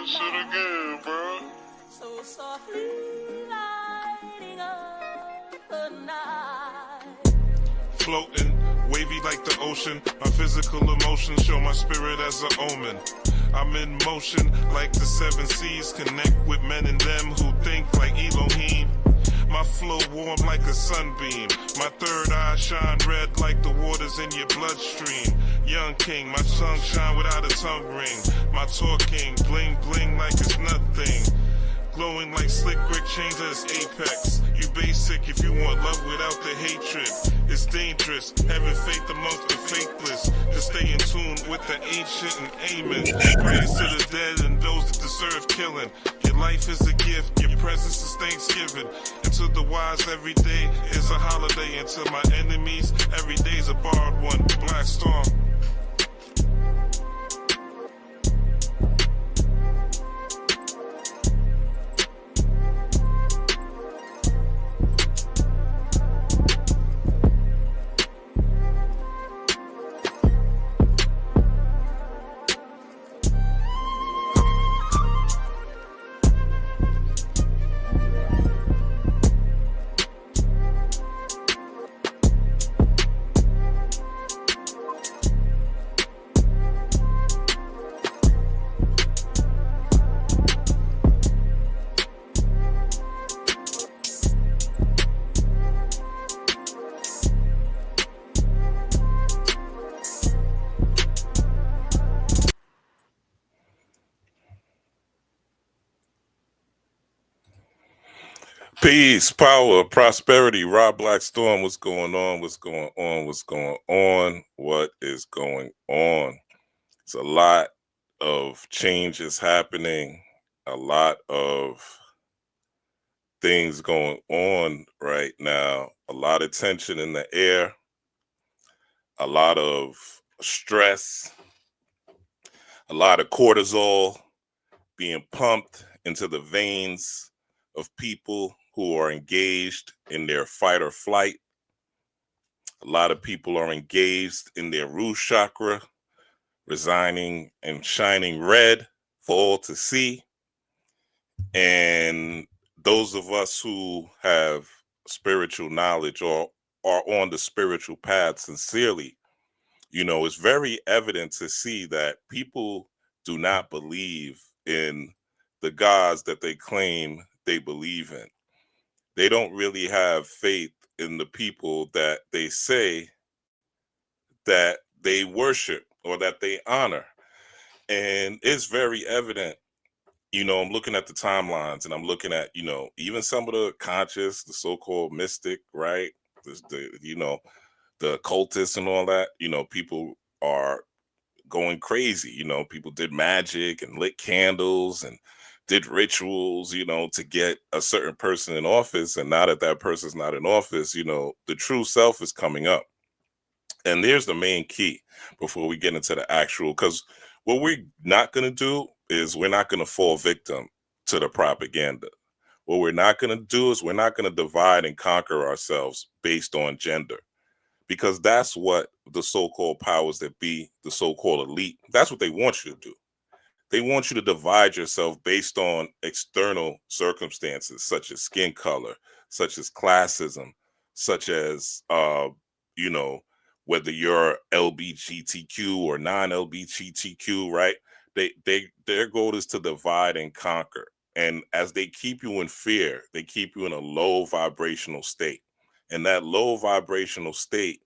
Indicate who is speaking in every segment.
Speaker 1: this shit again, bro.
Speaker 2: So softly lighting up the night.
Speaker 1: Floating, wavy like the ocean. My physical emotions show my spirit as an omen. I'm in motion like the seven seas. Connect with men and them who think like Elohim. My flow warm like a sunbeam. My third eye shine red like the waters in your bloodstream. Young king, my tongue shine without a tongue ring. My talking bling bling like it's nothing. Glowing like slick brick chains at its apex. You basic if you want love without the hatred. It's dangerous, having faith amongst the faithless. Just stay in tune with the ancient and amen. Praise to the dead and those that deserve killing. Your life is a gift, your presence is Thanksgiving. And to the wise, every day is a holiday. And to my enemies, every day's a borrowed one. Black Storm. Peace, power, prosperity. Rob Blackstorm, what's going on? What's going on? What's going on? What is going on? It's a lot of changes happening, a lot of things going on right now, a lot of tension in the air, a lot of stress, a lot of cortisol being pumped into the veins of people who are engaged in their fight or flight. A lot of people are engaged in their root chakra, resigning and shining red for all to see. And those of us who have spiritual knowledge or are on the spiritual path sincerely, you know, it's very evident to see that people do not believe in the gods that they claim they believe in. They don't really have faith in the people that they say that they worship or that they honor. And it's very evident, you know, I'm looking at the timelines and I'm looking at, you know, even some of the conscious, the so-called mystic, right? The occultists and all that, you know, people are going crazy. You know, people did magic and lit candles and did rituals, you know, to get a certain person in office. And now that that person's not in office, you know, the true self is coming up. And there's the main key before we get into the actual, because what we're not going to do is we're not going to fall victim to the propaganda. What we're not going to do is we're not going to divide and conquer ourselves based on gender, because that's what the so-called powers that be, the so-called elite, that's what they want you to do. They want you to divide yourself based on external circumstances, such as skin color, such as classism, such as, you know, whether you're LGBTQ or non-LGBTQ, right? Their goal is to divide and conquer. And as they keep you in fear, they keep you in a low vibrational state. And that low vibrational state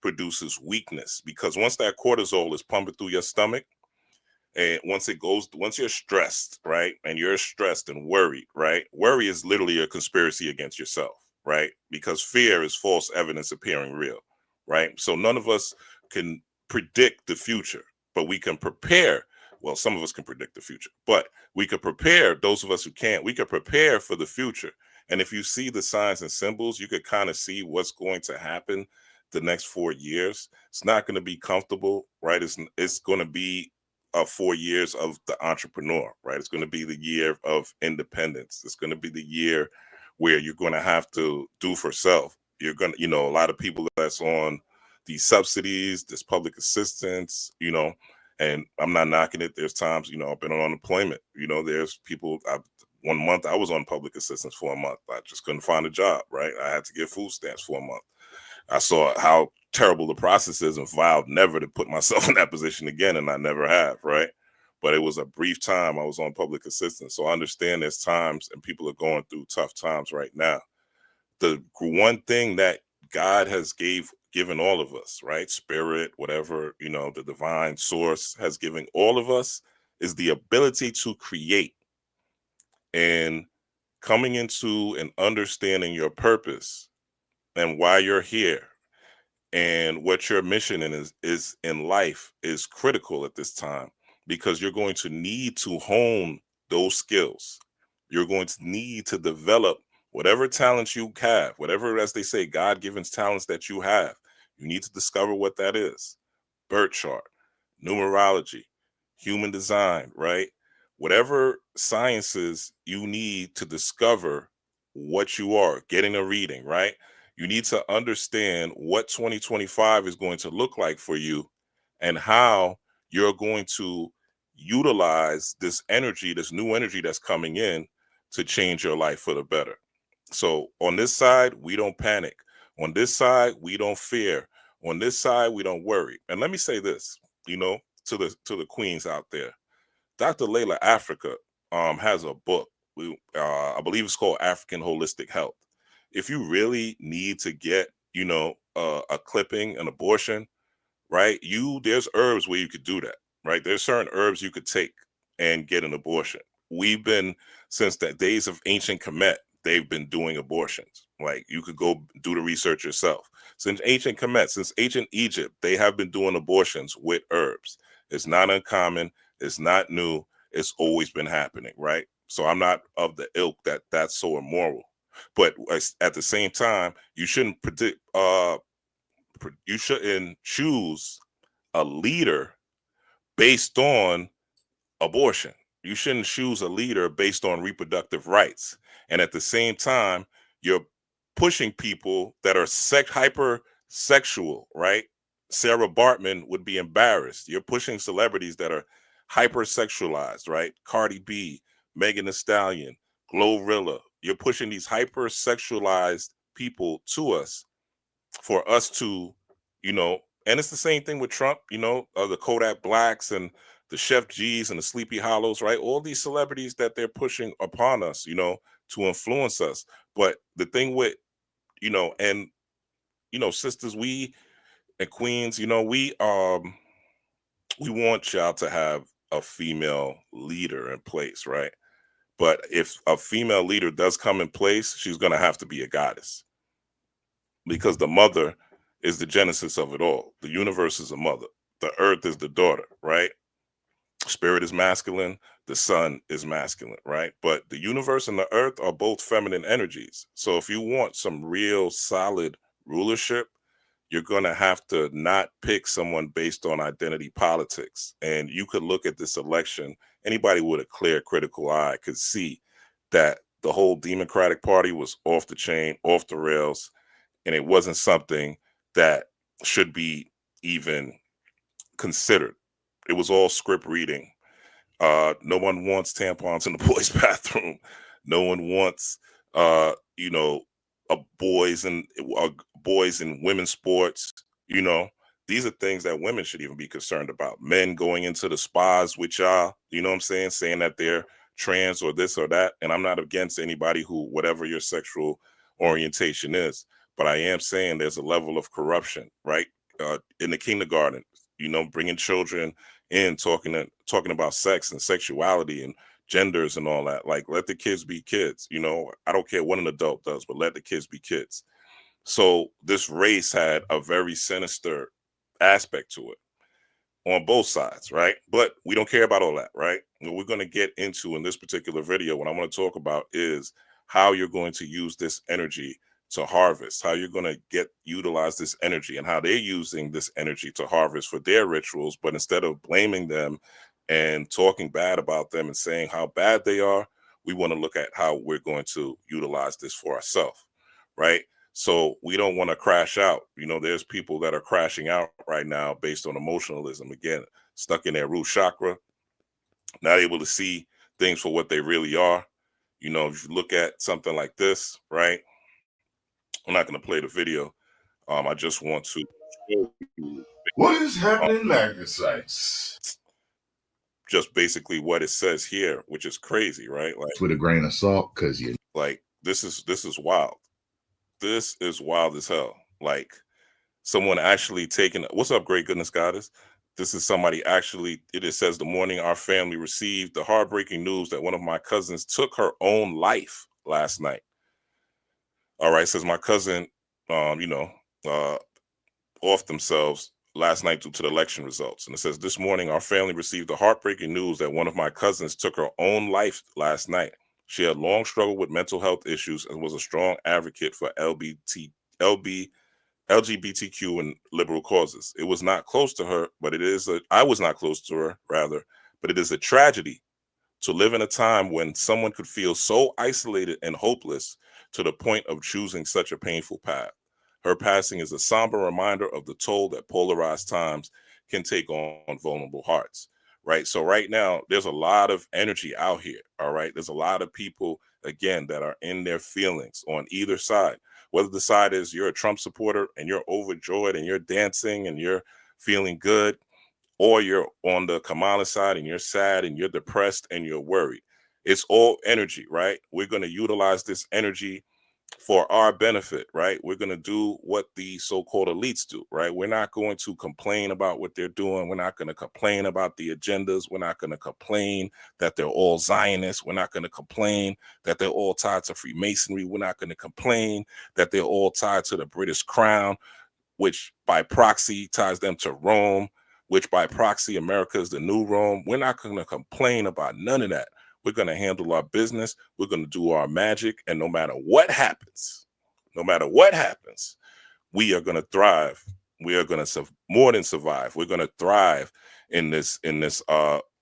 Speaker 1: produces weakness, because once that cortisol is pumping through your stomach, and once you're stressed, right? And you're stressed and worried, right? Worry is literally a conspiracy against yourself, right? Because fear is false evidence appearing real, right? So none of us can predict the future, but we can prepare. Well, some of us can predict the future, but we could prepare. Those of us who can't, we could prepare for the future. And if you see the signs and symbols, you could kind of see what's going to happen the next 4 years. It's not going to be comfortable, right? It's going to be 4 years of the entrepreneur, right? It's going to be the year of independence. It's going to be the year where you're going to have to do for self. You're going to, you know, a lot of people that's on these subsidies, this public assistance, you know, And I'm not knocking it. There's times, I've been on unemployment. There's people. 1 month I was on public assistance for a month. I just couldn't find a job. Right, I had to get food stamps for a month. I saw how terrible the process is and vowed never to put myself in that position again, and I never have. Right, but it was a brief time I was on public assistance, so I understand there's times and people are going through tough times right now. The one thing that God has given all of us, right? Spirit, whatever, the divine source has given all of us is the ability to create. And coming into and understanding your purpose and why you're here and what your mission is in life is critical at this time, because you're going to need to hone those skills. You're going to need to develop whatever talents you have, whatever, as they say, God-given talents that you have. You need to discover what that is. Birth chart, numerology, human design, right? Whatever sciences you need to discover what you are, getting a reading, right? You need to understand what 2025 is going to look like for you and how you're going to utilize this energy, this new energy that's coming in to change your life for the better. So on this side, we don't panic. On this side, we don't fear. On this side, we don't worry. And let me say this, to the queens out there. Dr. Layla Africa has a book. I believe it's called African Holistic Health. If you really need to get, a clipping, an abortion, right? There's herbs where you could do that, right? There's certain herbs you could take and get an abortion. We've been, since the days of ancient Kemet, they've been doing abortions. Like, you could go do the research yourself. Since ancient Kemet, since ancient Egypt, they have been doing abortions with herbs. It's not uncommon. It's not new. It's always been happening, right? So I'm not of the ilk that that's so immoral. But at the same time, you shouldn't choose a leader based on abortion. You shouldn't choose a leader based on reproductive rights. And at the same time, you're pushing people that are hypersexual, right? Sarah Bartman would be embarrassed. You're pushing celebrities that are hypersexualized, right? Cardi B, Megan Thee Stallion, Glorilla. You're pushing these hypersexualized people to us for us to, and it's the same thing with Trump, the Kodak Blacks and the Chef G's and the Sleepy Hollows, right? All these celebrities that they're pushing upon us, to influence us. But the thing with, and, sisters, we and queens, we want y'all to have a female leader in place, right? But if a female leader does come in place, she's going to have to be a goddess, because the mother is the genesis of it all. The universe is a mother. The earth is the daughter, right? Spirit is masculine. The sun is masculine, right? But the universe and the earth are both feminine energies. So if you want some real solid rulership, you're going to have to not pick someone based on identity politics. And you could look at this election, anybody with a clear critical eye could see that the whole Democratic Party was off the chain, off the rails, and it wasn't something that should be even considered. It was all script reading. No one wants tampons in the boys' bathroom. No one wants, boys in women's sports. These are things that women should even be concerned about. Men going into the spas with y'all, you know what I'm saying that they're trans or this or that. And I'm not against anybody who, whatever your sexual orientation is, but I am saying there's a level of corruption, right? In the kindergarten, bringing children in, talking about sex and sexuality and genders and all that. Like, let the kids be kids. I don't care what an adult does, but let the kids be kids. So this race had a very sinister aspect to it on both sides, right? But we don't care about all that, right? What we're going to get into in this particular video, what I want to talk about is how you're going to use this energy to harvest, how you're going to utilize this energy, and how they're using this energy to harvest for their rituals. But instead of blaming them and talking bad about them and saying how bad they are, we want to look at how we're going to utilize this for ourselves, right? So we don't want to crash out. There's people that are crashing out right now based on emotionalism. Again, stuck in their root chakra, not able to see things for what they really are. You know, if you look at something like this, right? I'm not going to play the video. I just want to show you
Speaker 3: What is happening, Magnacites?
Speaker 1: just basically what it says here, which is crazy, right? Like
Speaker 3: with a grain of salt, because you
Speaker 1: like this is wild. This is wild as hell. Like someone actually taking what's up, great goodness goddess. This is somebody actually, it says the morning our family received the heartbreaking news that one of my cousins took her own life last night. All right, says my cousin, you know, off themselves last night due to the election results. And it says this morning our family received the heartbreaking news that one of my cousins took her own life last night. She had long struggled with mental health issues and was a strong advocate for LGBTQ and liberal causes. It was not close to her, but I was not close to her, rather, but it is a tragedy to live in a time when someone could feel so isolated and hopeless to the point of choosing such a painful path. Her passing is a somber reminder of the toll that polarized times can take on vulnerable hearts, right? So right now, there's a lot of energy out here, all right? There's a lot of people, again, that are in their feelings on either side. Whether the side is you're a Trump supporter and you're overjoyed and you're dancing and you're feeling good, or you're on the Kamala side and you're sad and you're depressed and you're worried. It's all energy, right? We're going to utilize this energy for our benefit, right? We're going to do what the so-called elites do, right? We're not going to complain about what they're doing. We're not going to complain about the agendas. We're not going to complain that they're all Zionists. We're not going to complain that they're all tied to Freemasonry. We're not going to complain that they're all tied to the British crown, which by proxy ties them to Rome, which by proxy America is the new Rome. We're not going to complain about none of that. We're going to handle our business. We're going to do our magic. And no matter what happens, we are going to thrive. We are going to more than survive. We're going to thrive in this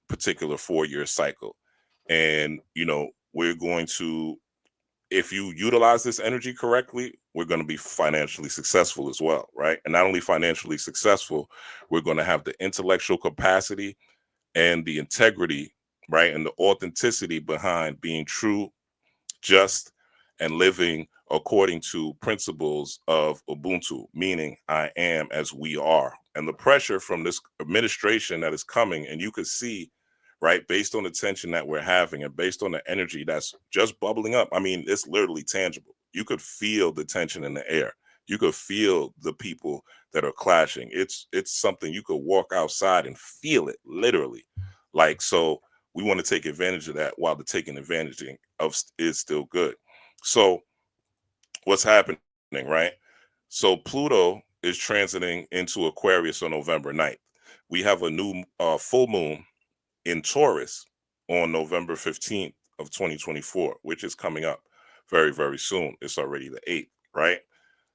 Speaker 1: particular 4-year cycle. And, you know, we're going to, if you utilize this energy correctly, we're going to be financially successful as well, right? And not only financially successful, we're going to have the intellectual capacity and the integrity, right? And the authenticity behind being true, just, and living according to principles of Ubuntu, meaning I am as we are. And the pressure from this administration that is coming, and you could see, right, based on the tension that we're having and based on the energy that's just bubbling up. I mean, it's literally tangible. You could feel the tension in the air. You could feel the people that are clashing. It's something you could walk outside and feel it, literally. Like, so we want to take advantage of that while the taking advantage of is still good. So what's happening, right? So Pluto is transiting into Aquarius on November 9th. We have a new full moon in Taurus on November 15th of 2024, which is coming up very, very soon. It's already the 8th, right?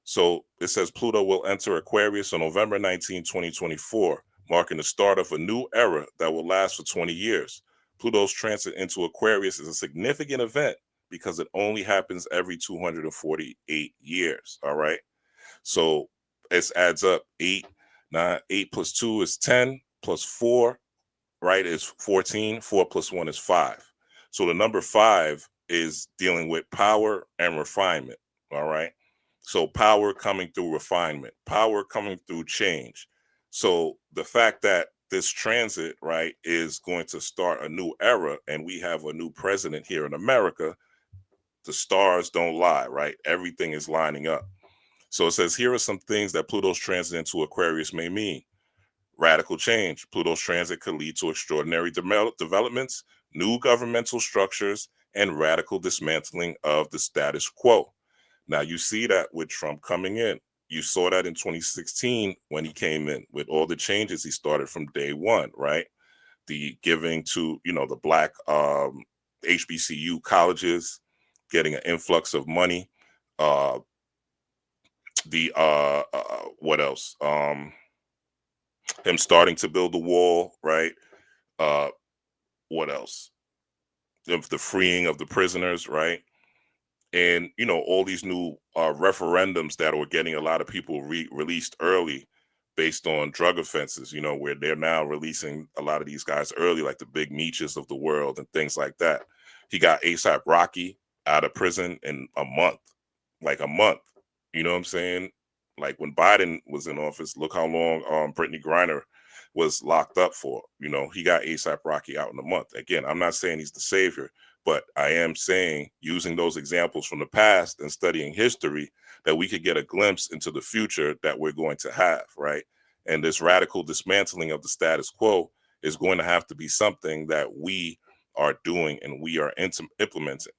Speaker 1: So it says Pluto will enter Aquarius on November 19, 2024, marking the start of a new era that will last for 20 years. Pluto's transit into Aquarius is a significant event because it only happens every 248 years, all right? So it adds up 8 plus 2 is 10, plus 4, right, is 14. 4 plus 1 is 5. So the number 5 is dealing with power and refinement, all right? So power coming through refinement, power coming through change. So the fact that this transit, right, is going to start a new era and we have a new president here in America, the stars don't lie, right? Everything is lining up. So it says, here are some things that Pluto's transit into Aquarius may mean. Radical change. Pluto's transit could lead to extraordinary developments, new governmental structures, and radical dismantling of the status quo. Now, you see that with Trump coming in. You saw that in 2016 when he came in with all the changes he started from day one, right? The giving to, you know, the Black HBCU colleges, getting an influx of money. What else? Him starting to build the wall, right? What else? The freeing of the prisoners, right? And, you know, all these new referendums that were getting a lot of people released early based on drug offenses, where they're now releasing a lot of these guys early, like the big Meeches of the world and things like that. He got ASAP Rocky out of prison in a month, like a month. You know what I'm saying? Like when Biden was in office, look how long Brittany Griner was locked up for. He got ASAP Rocky out in a month. Again, I'm not saying he's the savior, but I am saying, using those examples from the past and studying history, that we could get a glimpse into the future that we're going to have, right? And this radical dismantling of the status quo is going to have to be something that we are doing and we are implementing.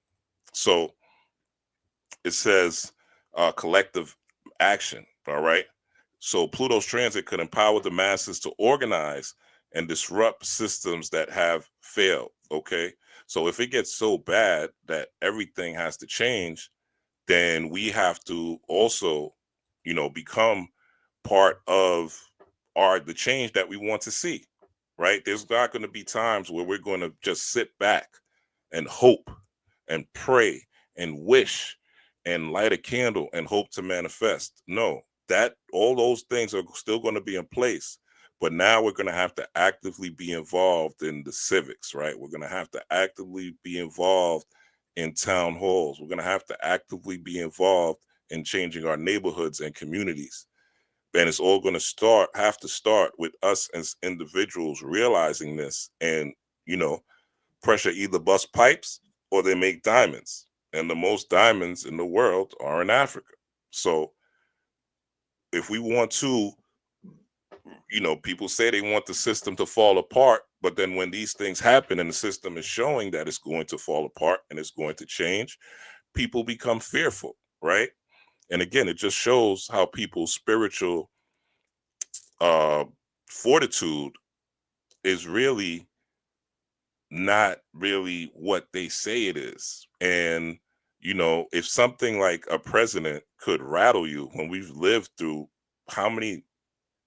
Speaker 1: So it says collective action, all right? So Pluto's transit could empower the masses to organize and disrupt systems that have failed, okay? So if it gets so bad that everything has to change, then we have to also, become part of the change that we want to see, right? There's not going to be times where we're going to just sit back and hope and pray and wish and light a candle and hope to manifest. No, that all those things are still going to be in place. But now we're going to have to actively be involved in the civics, right? We're going to have to actively be involved in town halls. We're going to have to actively be involved in changing our neighborhoods and communities. And it's all going to have to start with us as individuals realizing this and, pressure either bust pipes or they make diamonds. And the most diamonds in the world are in Africa. So if we want to, people say they want the system to fall apart, but then when these things happen and the system is showing that it's going to fall apart and it's going to change, people become fearful, right? And again, it just shows how people's spiritual fortitude is really not really what they say it is. And, if something like a president could rattle you, when we've lived through how many,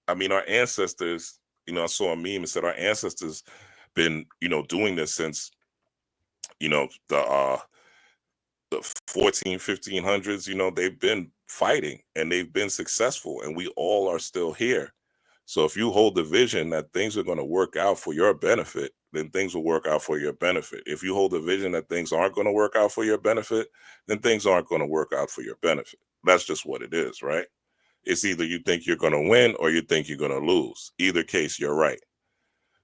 Speaker 1: our ancestors, I saw a meme and said our ancestors been, doing this since, the 1500s, they've been fighting and they've been successful and we all are still here. So if you hold the vision that things are going to work out for your benefit, then things will work out for your benefit. If you hold the vision that things aren't going to work out for your benefit, then things aren't going to work out for your benefit. That's just what it is, right? It's either you think you're going to win or you think you're going to lose. Either case, you're right.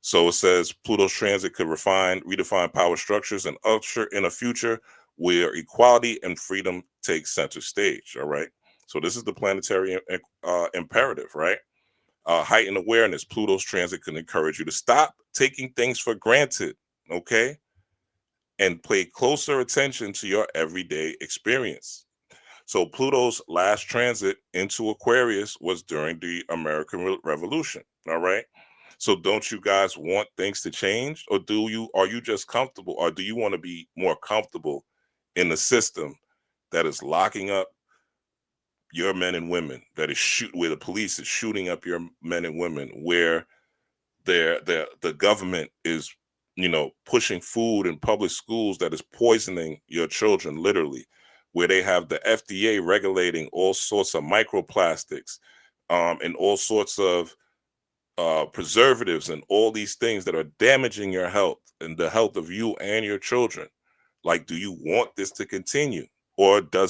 Speaker 1: So it says Pluto's transit could redefine power structures and usher in a future where equality and freedom take center stage. All right. So this is the planetary imperative, right? Heightened awareness. Pluto's transit can encourage you to stop taking things for granted, okay? And pay closer attention to your everyday experience. So Pluto's last transit into Aquarius was during the American Revolution, all right? So don't you guys want things to change, or are you just comfortable, or do you want to be more comfortable in the system that is locking up your men and women, where the police is shooting up your men and women, where the government is, pushing food in public schools that is poisoning your children, literally, where they have the FDA regulating all sorts of microplastics, and all sorts of preservatives and all these things that are damaging your health and the health of you and your children. Like, do you want this to continue, or do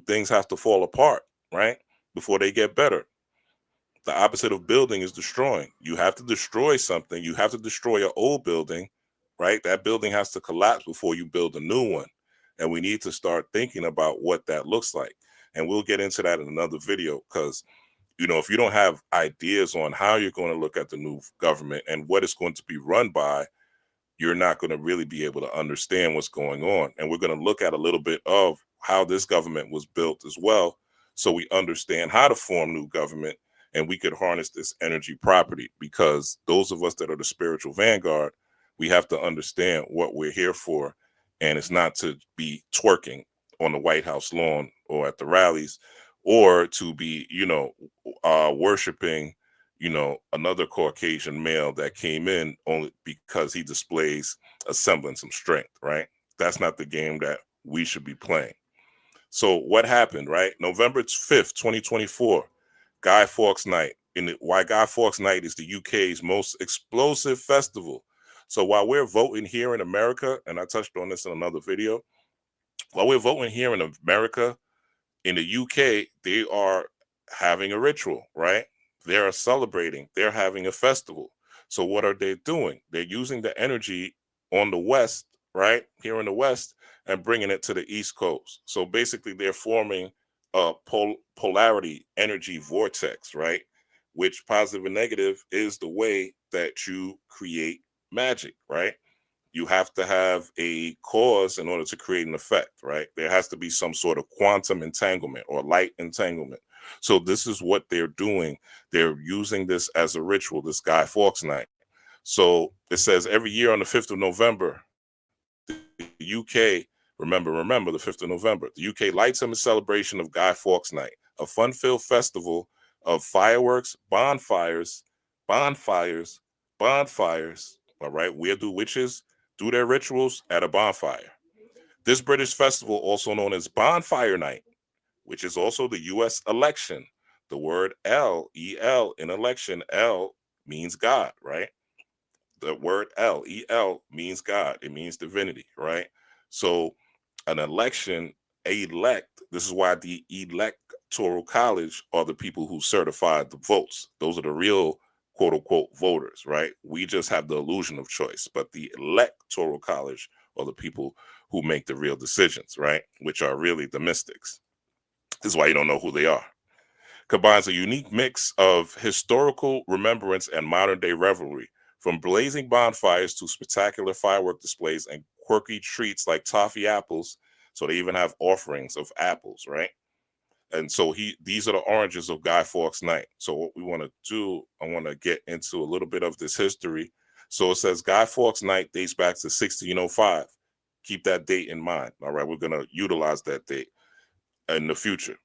Speaker 1: things have to fall apart, right, before they get better? The opposite of building is destroying. You have to destroy something. You have to destroy your old building, right? That building has to collapse before you build a new one. And we need to start thinking about what that looks like. And we'll get into that in another video, because, if you don't have ideas on how you're going to look at the new government and what it's going to be run by, you're not going to really be able to understand what's going on. And we're going to look at a little bit of how this government was built as well, so we understand how to form new government and we could harness this energy property. Because those of us that are the spiritual vanguard, we have to understand what we're here for. And it's not to be twerking on the White House lawn or at the rallies, or to be, worshiping, another Caucasian male that came in only because he displays a semblance of strength, right? That's not the game that we should be playing. So what happened, right? November 5th, 2024, Guy Fawkes Night. why Guy Fawkes Night is the UK's most explosive festival. So while we're voting here in America, and I touched on this in another video, while we're voting here in America, in the UK, they are having a ritual, right? They are celebrating, they're having a festival. So what are they doing? They're using the energy on the West, right? Here in the West, and bringing it to the East Coast. So basically, they're forming a polarity energy vortex, right? Which positive and negative is the way that you create magic, right? You have to have a cause in order to create an effect, right? There has to be some sort of quantum entanglement or light entanglement. So this is what they're doing. They're using this as a ritual, this Guy Fawkes Night. So it says every year on the 5th of November, the UK, remember the 5th of November, the UK lights up a celebration of Guy Fawkes Night, a fun-filled festival of fireworks, bonfires, all right, where do witches do their rituals? At a bonfire. This British festival, also known as Bonfire Night, which is also the US election. The word L-E-L in election, L means God, right? The word L-E-L means God. It means divinity, right? So an election, elect, this is why the electoral college are the people who certify the votes. Those are the real quote unquote voters, right? We just have the illusion of choice, but the electoral college are the people who make the real decisions, right? Which are really the mystics. This is why you don't know who they are. Combines a unique mix of historical remembrance and modern day revelry, from blazing bonfires to spectacular firework displays and quirky treats like toffee apples. So they even have offerings of apples, right? And so these are the oranges of Guy Fawkes Night. So what we want to do, I want to get into a little bit of this history. So it says Guy Fawkes Night dates back to 1605. Keep that date in mind. All right, we're going to utilize that date in the future.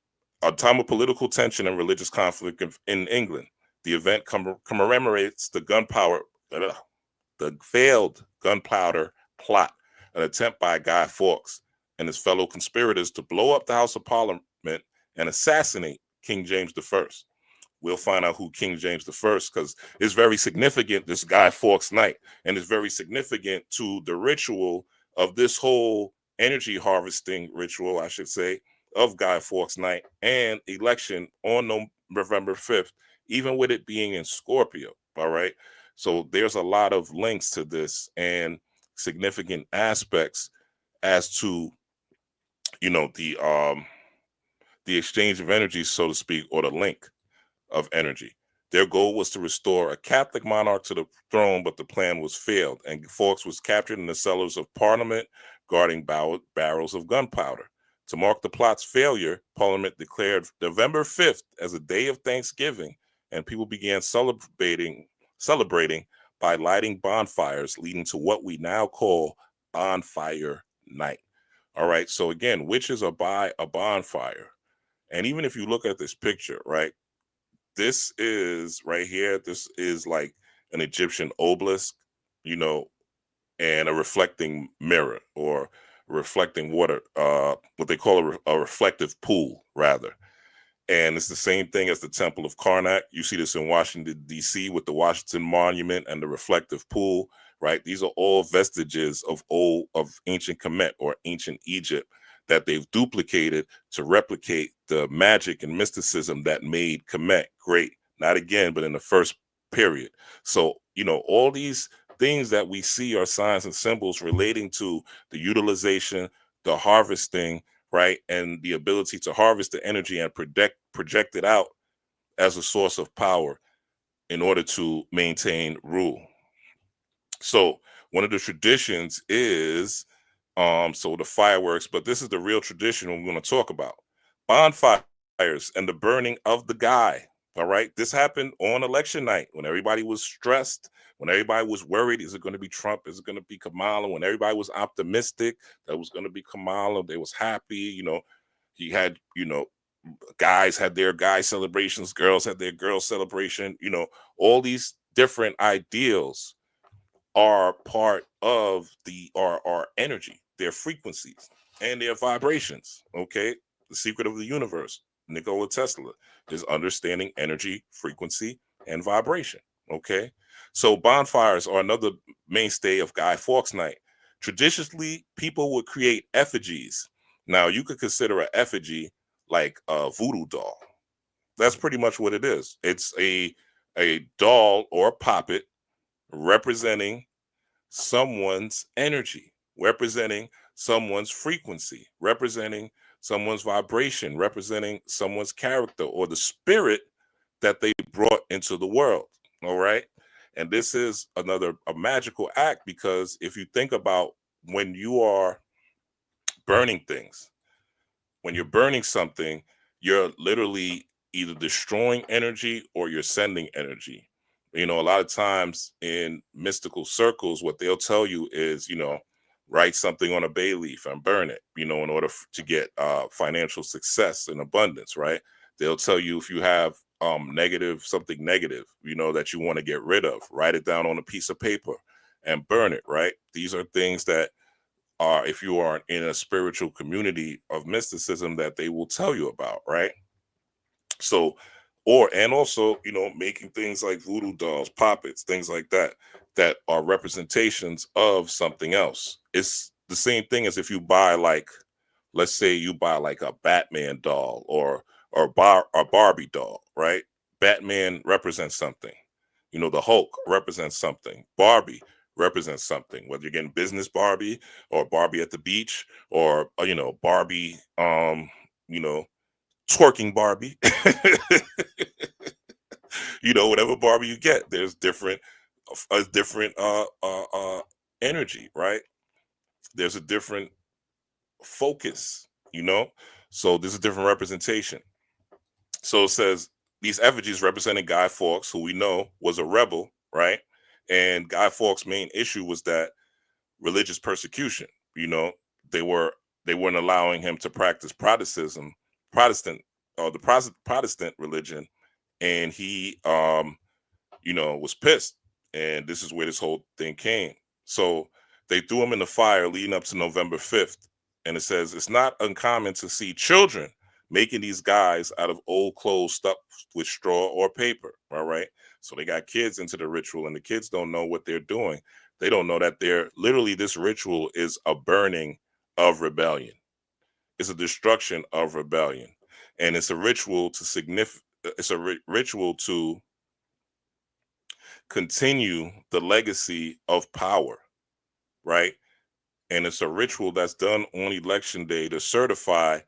Speaker 1: A time of political tension and religious conflict in England. The event commemorates the failed gunpowder plot, an attempt by Guy Fawkes and his fellow conspirators to blow up the House of Parliament and assassinate King James I. We'll find out who King James I, because it's very significant, this Guy Fawkes Night, and it's very significant to the ritual of this whole energy harvesting ritual, I should say, of Guy Fawkes Night and election on November 5th, even with it being in Scorpio. All right. So there's a lot of links to this and significant aspects as to, the exchange of energy, so to speak, or the link of energy. Their goal was to restore a Catholic monarch to the throne, but the plan was failed, and Fawkes was captured in the cellars of Parliament, guarding barrels of gunpowder. To mark the plot's failure, Parliament declared November 5th as a day of Thanksgiving, and people began celebrating by lighting bonfires, leading to what we now call Bonfire Night. All right, so again, witches are by a bonfire. And even if you look at this picture, right, this is right here, this is like an Egyptian obelisk, and a reflecting mirror or reflecting water, what they call a reflective pool, rather. And it's the same thing as the Temple of Karnak. You see this in Washington, D.C. with the Washington Monument and the reflective pool, right? These are all vestiges of ancient Kemet or ancient Egypt that they've duplicated to replicate the magic and mysticism that made Kemet great. Not again, but in the first period. So, all these things that we see are signs and symbols relating to the utilization, the harvesting, right? And the ability to harvest the energy and project it out as a source of power in order to maintain rule. So one of the traditions is so the fireworks, but this is the real tradition we're going to talk about. Bonfires and the burning of the guy. All right. This happened on election night when everybody was stressed, when everybody was worried, is it going to be Trump? Is it going to be Kamala? When everybody was optimistic that it was going to be Kamala, they was happy. He had, guys had their guy celebrations, girls had their girl celebration. All these different ideals are part of our energy, their frequencies and their vibrations. Okay. The secret of the universe. Nikola Tesla, is understanding energy, frequency, and vibration. Okay. So bonfires are another mainstay of Guy Fawkes Night. Traditionally, people would create effigies. Now, you could consider an effigy like a voodoo doll. That's pretty much what it is. It's a doll or a puppet representing someone's energy, representing someone's frequency, representing someone's vibration, representing someone's character or the spirit that they brought into the world. All right. And this is another a magical act, because if you think about when you are burning things, when you're burning something, you're literally either destroying energy or you're sending energy. You know, a lot of times in mystical circles, what they'll tell you is, write something on a bay leaf and burn it, in order to get financial success and abundance, right? They'll tell you if you have something negative, that you want to get rid of, write it down on a piece of paper and burn it, right? These are things that are, if you are in a spiritual community of mysticism, that they will tell you about, right? So, and also, making things like voodoo dolls, puppets, things like that, that are representations of something else. It's the same thing as if you buy, like, let's say you buy like a Batman doll or Barbie doll, right? Batman represents something. The Hulk represents something. Barbie represents something. Whether you're getting business Barbie or Barbie at the beach or Barbie, you know, twerking Barbie, whatever Barbie you get, there's different energy, right? There's a different focus, so there's a different representation. So it says these effigies representing Guy Fawkes, who we know was a rebel, right? And Guy Fawkes' main issue was that religious persecution. They weren't allowing him to practice Protestant, or the Protestant religion, and he was pissed. And this is where this whole thing came. So they threw him in the fire leading up to November 5th. And it says it's not uncommon to see children making these guys out of old clothes stuffed with straw or paper. All right. So they got kids into the ritual, and the kids don't know what they're doing. They don't know that this ritual is a burning of rebellion. It's a destruction of rebellion. And it's a ritual ritual to continue the legacy of power, right? And it's a ritual that's done on election day to certify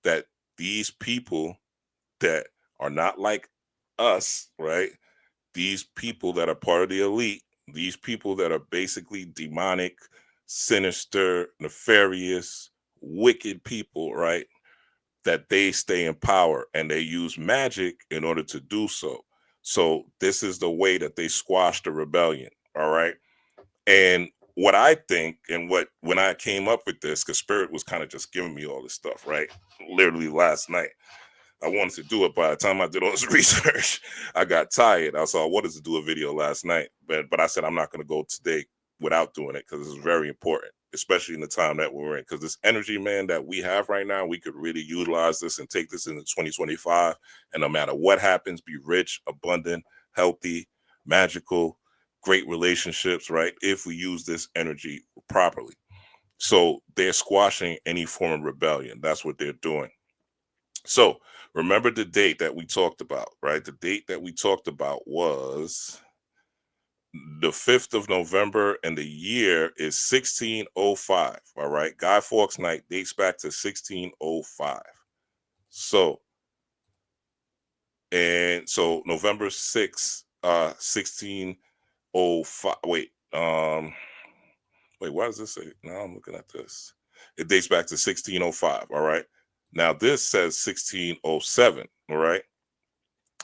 Speaker 1: that these people that are not like us, right? These people that are part of the elite, these people that are basically demonic, sinister, nefarious, wicked people, right? That they stay in power, and they use magic in order to do so. So this is the way that they squash the rebellion. All right. And what I think, and when I came up with this, because Spirit was kind of just giving me all this stuff, right? Literally last night, I wanted to do it. By the time I did all this research, I got tired. I wanted to do a video last night, but I said I'm not going to go today without doing it, because it's very important, especially in the time that we're in. Because this energy, man, that we have right now, we could really utilize this and take this into 2025. And no matter what happens, be rich, abundant, healthy, magical, great relationships, right? If we use this energy properly. So they're squashing any form of rebellion. That's what they're doing. So remember the date that we talked about, right? The date that we talked about was the 5th of November, and the year is 1605. All right. Guy Fawkes Night dates back to 1605. So November 6th, 1605. Wait, why does this say? Now I'm looking at this. It dates back to 1605. All right. Now this says 1607. All right.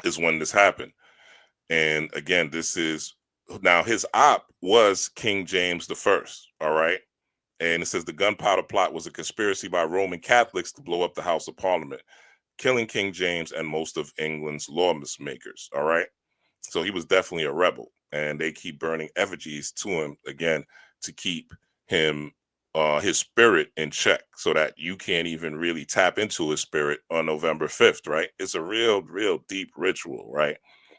Speaker 1: Is when this happened. And again, now his op was King James the First. All right. And it says the gunpowder plot was a conspiracy by Roman Catholics to blow up the House of Parliament, killing King James and most of England's lawmakers. All right. So he was definitely a rebel, and they keep burning effigies to him again to keep him his spirit in check so that you can't even really tap into his spirit on November 5th, right? It's a real deep ritual, right?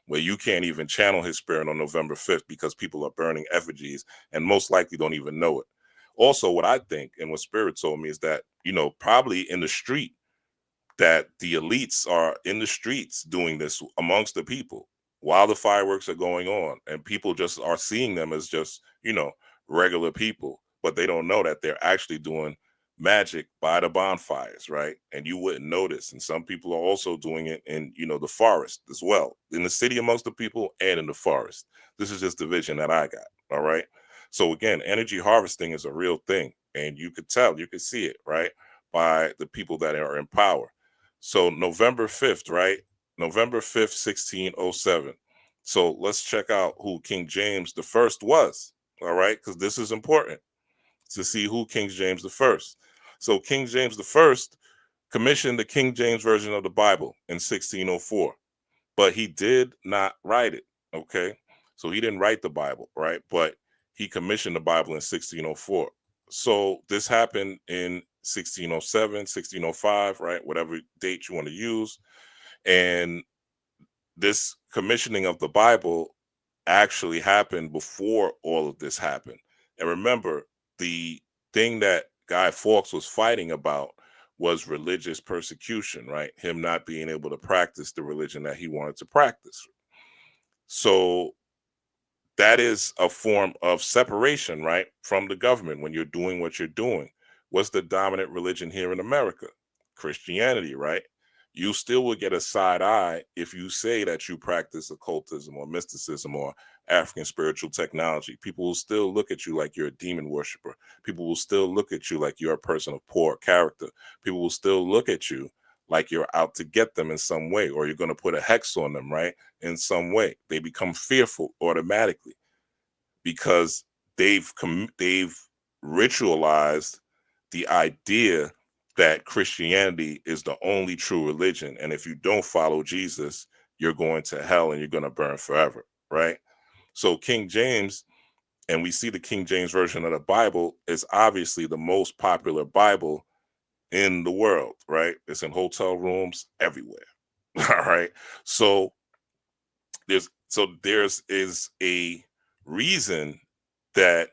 Speaker 1: Where you can't even channel his spirit on November 5th because people are burning effigies and most likely don't even know it. Also, what I think and what Spirit told me is that, probably in the street, that the elites are in the streets doing this amongst the people while the fireworks are going on, and people just are seeing them as just regular people, but they don't know that they're actually doing magic by the bonfires, right? And you wouldn't notice. And some people are also doing it in the forest as well, in the city amongst the people and in the forest. This is just the vision that I got. All right. So again, energy harvesting is a real thing, and you could see it, right, by the people that are in power. So November 5th, right? November 5th, 1607. So let's check out who King James the First was. All right, because this is important to see who King James the First. So King James the First commissioned the King James Version of the Bible in 1604, but he did not write it. Okay, so he didn't write the Bible, right? But he commissioned the Bible in 1604. So this happened in 1607, 1605, right? Whatever date you want to use. And this commissioning of the Bible actually happened before all of this happened. And remember, the thing that Guy Fawkes was fighting about was religious persecution, right? Him not being able to practice the religion that he wanted to practice. So that is a form of separation, right, from the government when you're doing what you're doing. What's the dominant religion here in America? Christianity, right? You still will get a side eye if you say that you practice occultism or mysticism or African spiritual technology. People will still look at you like you're a demon worshiper. People will still look at you like you're a person of poor character. People will still look at you like you're out to get them in some way, or you're going to put a hex on them, right? In some way. They become fearful automatically because they've ritualized the idea that Christianity is the only true religion. And if you don't follow Jesus, you're going to hell and you're going to burn forever, right? So King James, and we see the King James Version of the Bible is obviously the most popular Bible in the world, right? It's in hotel rooms everywhere. All right. So there's is a reason that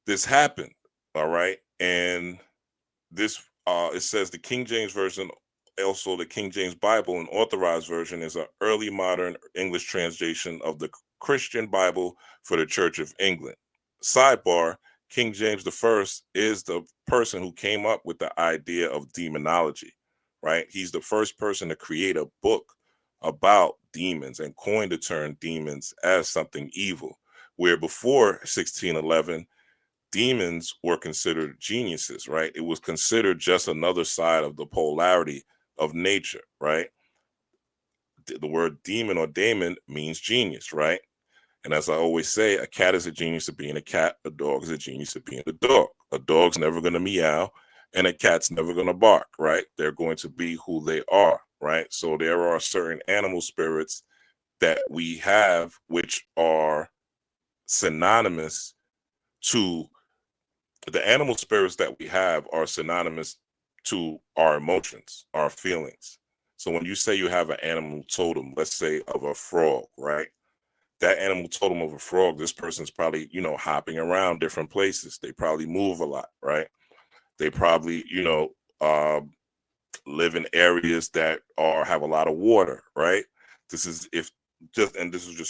Speaker 1: this happened. All right. And this it says the King James Version, also the King James Bible, an authorized version, is an early modern English translation of the Christian Bible for the Church of England. Sidebar: King James the First is the person who came up with the idea of demonology, right? He's the first person to create a book about demons and coined the term demons as something evil, where before 1611, demons were considered geniuses, right? It was considered just another side of the polarity of nature, right? The word demon or daemon means genius, right? And as I always say, a cat is a genius at being a cat. A dog is a genius at being a dog. A dog's never going to meow and a cat's never going to bark, right? They're going to be who they are, right? So there are certain animal spirits that we have which are synonymous to the animal spirits that we have are synonymous to our emotions, our feelings. So when you say you have an animal totem, let's say of a frog, right? That animal totem of a frog, this person's probably, hopping around different places. They probably move a lot, right? They probably, live in areas that have a lot of water, right? This is just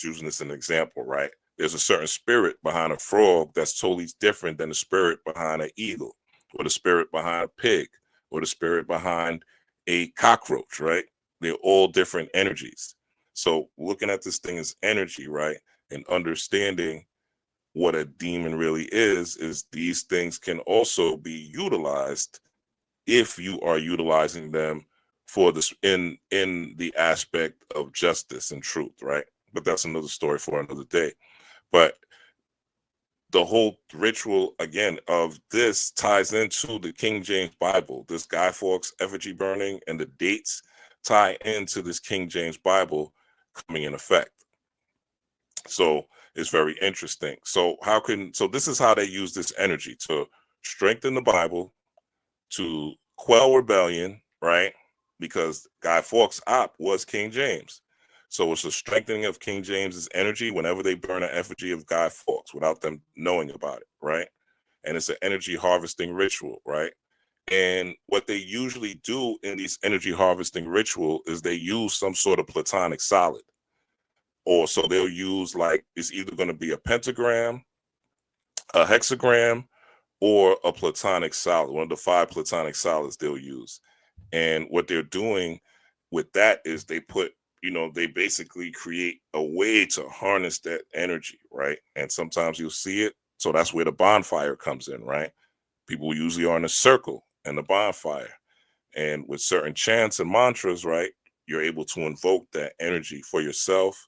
Speaker 1: using this as an example, right? There's a certain spirit behind a frog that's totally different than the spirit behind an eagle, or the spirit behind a pig, or the spirit behind a cockroach, right? They're all different energies. So looking at this thing as energy, right, and understanding what a demon really is these things can also be utilized if you are utilizing them for this in the aspect of justice and truth, right? But that's another story for another day. But the whole ritual again of this ties into the King James Bible. This Guy Fawkes effigy burning and the dates tie into this King James Bible coming in effect. So it's very interesting. So this is how they use this energy to strengthen the Bible, to quell rebellion, right? Because Guy Fawkes' op was King James. So it's a strengthening of King James's energy whenever they burn an effigy of Guy Fawkes without them knowing about it, right? And it's an energy harvesting ritual, right? And what they usually do in these energy harvesting ritual is they use some sort of platonic solid. Or so they'll use, like, it's either going to be a pentagram, a hexagram, or a platonic solid, one of the 5 platonic solids they'll use. And what they're doing with that is they put, they basically create a way to harness that energy, right? And sometimes you'll see it. So that's where the bonfire comes in, right? People usually are in a circle and the bonfire. And with certain chants and mantras, right, you're able to invoke that energy for yourself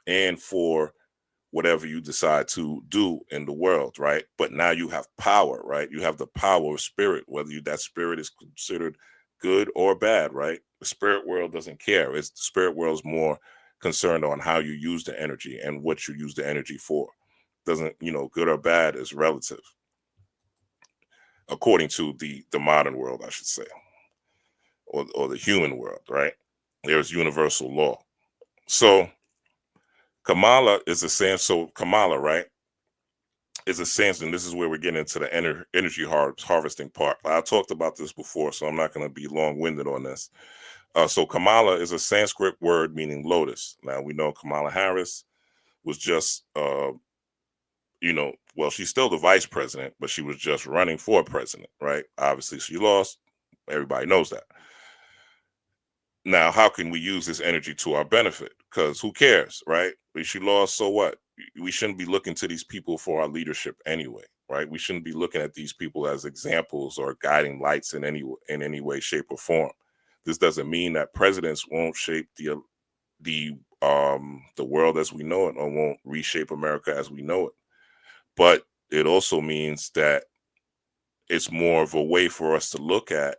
Speaker 1: and for whatever you decide to do in the world, right? But now you have power, right? You have the power of spirit, whether that spirit is considered good or bad, right? The spirit world doesn't care. The spirit world is more concerned on how you use the energy and what you use the energy for. Doesn't, good or bad is relative, according to the modern world, I should say, or the human world, right? There's universal law. So Kamala is a sense. So Kamala, right, is a sense, and this is where we're getting into the energy harvesting part. I talked about this before, so I'm not going to be long-winded on this. So Kamala is a Sanskrit word meaning lotus. Now we know Kamala Harris was just, well, she's still the vice president, but she was just running for president, right? Obviously, she lost. Everybody knows that. Now, how can we use this energy to our benefit? Because who cares, right? If she lost, so what? We shouldn't be looking to these people for our leadership anyway, right? We shouldn't be looking at these people as examples or guiding lights in any way, shape, or form. This doesn't mean that presidents won't shape the world as we know it, or won't reshape America as we know it. But it also means that it's more of a way for us to look at,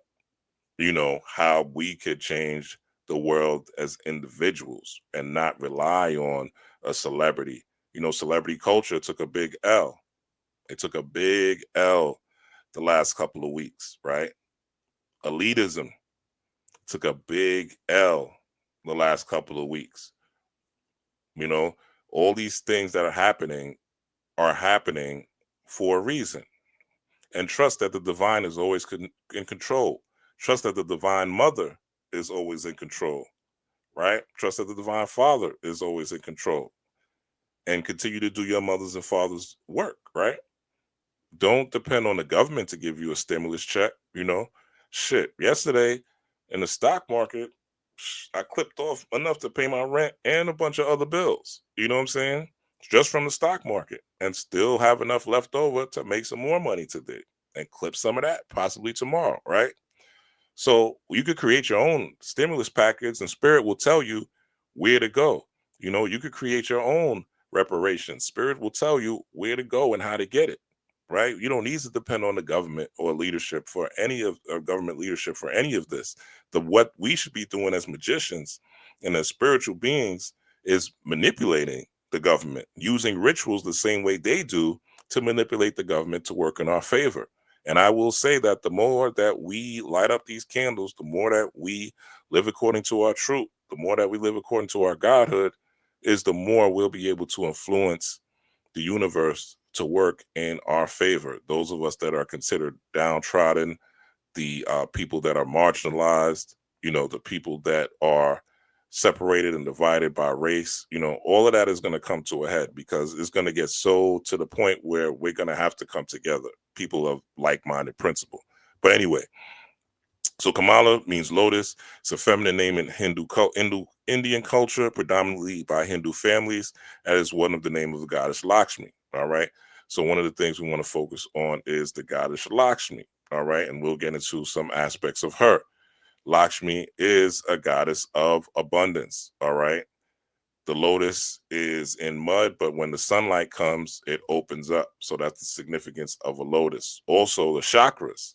Speaker 1: how we could change the world as individuals and not rely on a celebrity. Celebrity culture took a big L. It took a big L the last couple of weeks, right? Elitism took a big L the last couple of weeks. All these things that are happening for a reason. And trust that the divine is always in control. Trust that the divine mother is always in control, right? Trust that the divine father is always in control. And continue to do your mother's and father's work, right? Don't depend on the government to give you a stimulus check, Shit, yesterday in the stock market, I clipped off enough to pay my rent and a bunch of other bills. You know what I'm saying? Just from the stock market, and still have enough left over to make some more money today and clip some of that possibly tomorrow, right? So you could create your own stimulus package and spirit will tell you where to go. You could create your own reparations. Spirit will tell you where to go and how to get it, right? You don't need to depend on the government or leadership for any of government leadership for any of this. What we should be doing as magicians and as spiritual beings is manipulating the government, using rituals the same way they do to manipulate the government to work in our favor. And I will say that the more that we light up these candles, the more that we live according to our truth, the more that we live according to our godhood, is the more we'll be able to influence the universe to work in our favor. Those of us that are considered downtrodden, the people that are marginalized, the people that are separated and divided by race, all of that is going to come to a head because it's going to get so to the point where we're going to have to come together, people of like-minded principle. But anyway, so Kamala means lotus. It's a feminine name in Indian culture, predominantly by Hindu families. That is one of the name of the goddess Lakshmi. All right. So one of the things we want to focus on is the goddess Lakshmi. All right. And we'll get into some aspects of her. Lakshmi is a goddess of abundance. All right. The lotus is in mud, but when the sunlight comes, it opens up. So that's the significance of a lotus. Also, the chakras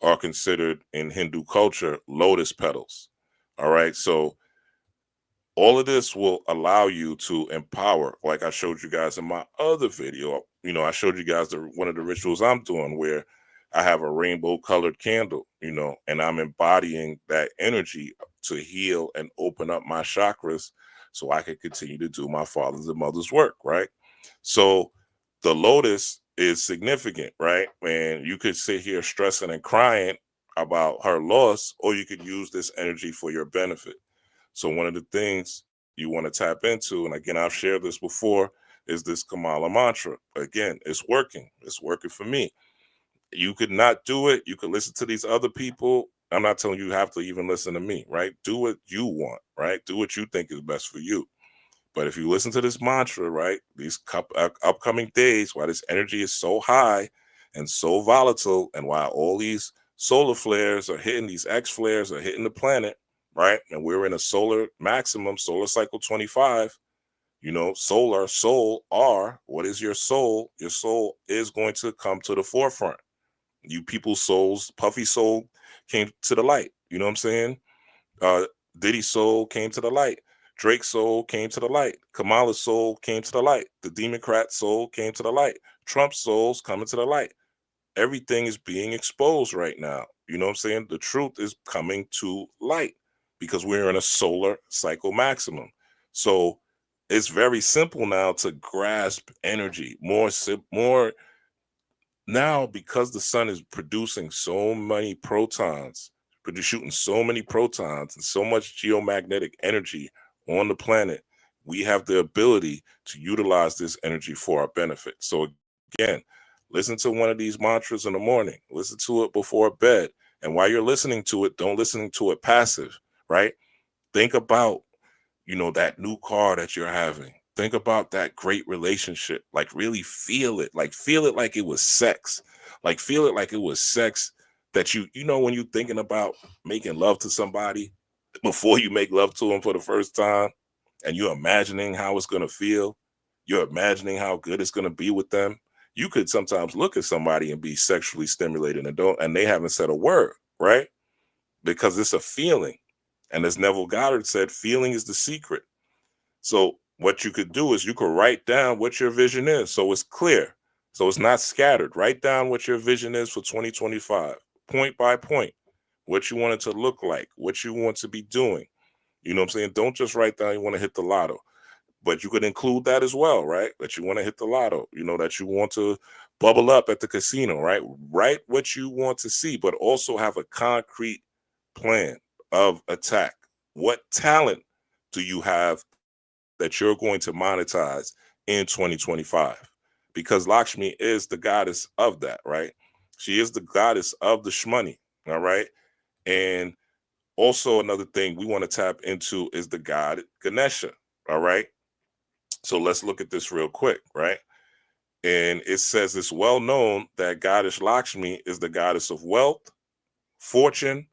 Speaker 1: are considered in Hindu culture lotus petals. All right. So all of this will allow you to empower, like I showed you guys in my other video. I showed you guys one of the rituals I'm doing where I have a rainbow colored candle, and I'm embodying that energy to heal and open up my chakras so I can continue to do my father's and mother's work, right? So the lotus is significant, right? And you could sit here stressing and crying about her loss, or you could use this energy for your benefit. So one of the things you want to tap into, and again, I've shared this before, is this Kamala mantra. Again, it's working. It's working for me. You could not do it. You could listen to these other people. I'm not telling you have to even listen to me, right? Do what you want, right? Do what you think is best for you. But if you listen to this mantra, right, these upcoming days, while this energy is so high and so volatile, and while all these solar flares are hitting, these X flares are hitting the planet, right, and we're in a solar maximum, solar cycle 25, solar, soul, R, what is your soul? Your soul is going to come to the forefront. You people's souls, Puffy soul came to the light. You know what I'm saying? Uh, Diddy soul came to the light. Drake's soul came to the light. Kamala's soul came to the light. The Democrat soul came to the light. Trump's soul's coming to the light. Everything is being exposed right now. You know what I'm saying? The truth is coming to light because we're in a solar cycle maximum. So it's very simple now to grasp energy more now, because the sun is producing so many protons, shooting so many protons and so much geomagnetic energy on the planet. We have the ability to utilize this energy for our benefit. So again, listen to one of these mantras in the morning, listen to it before bed. And while you're listening to it, don't listen to it passive, right? Think about, that new car that you're having. Think about that great relationship. Like really feel it. Like feel it like it was sex. Like feel it like it was sex that when you're thinking about making love to somebody before you make love to them for the first time, and you're imagining how it's going to feel, you're imagining how good it's going to be with them. You could sometimes look at somebody and be sexually stimulated and they haven't said a word, right? Because it's a feeling. And as Neville Goddard said, feeling is the secret. So what you could do is you could write down what your vision is so it's clear. So it's not scattered. Write down what your vision is for 2025, point by point, what you want it to look like, what you want to be doing. You know what I'm saying? Don't just write down you want to hit the lotto, but you could include that as well, right? That you want to hit the lotto, that you want to bubble up at the casino, right? Write what you want to see, but also have a concrete plan of attack. What talent do you have that you're going to monetize in 2025? Because Lakshmi is the goddess of that, right? She is the goddess of the shmoney, all right? And also another thing we want to tap into is the god Ganesha, all right? So let's look at this real quick, right? And it says it's well known that goddess Lakshmi is the goddess of wealth, fortune,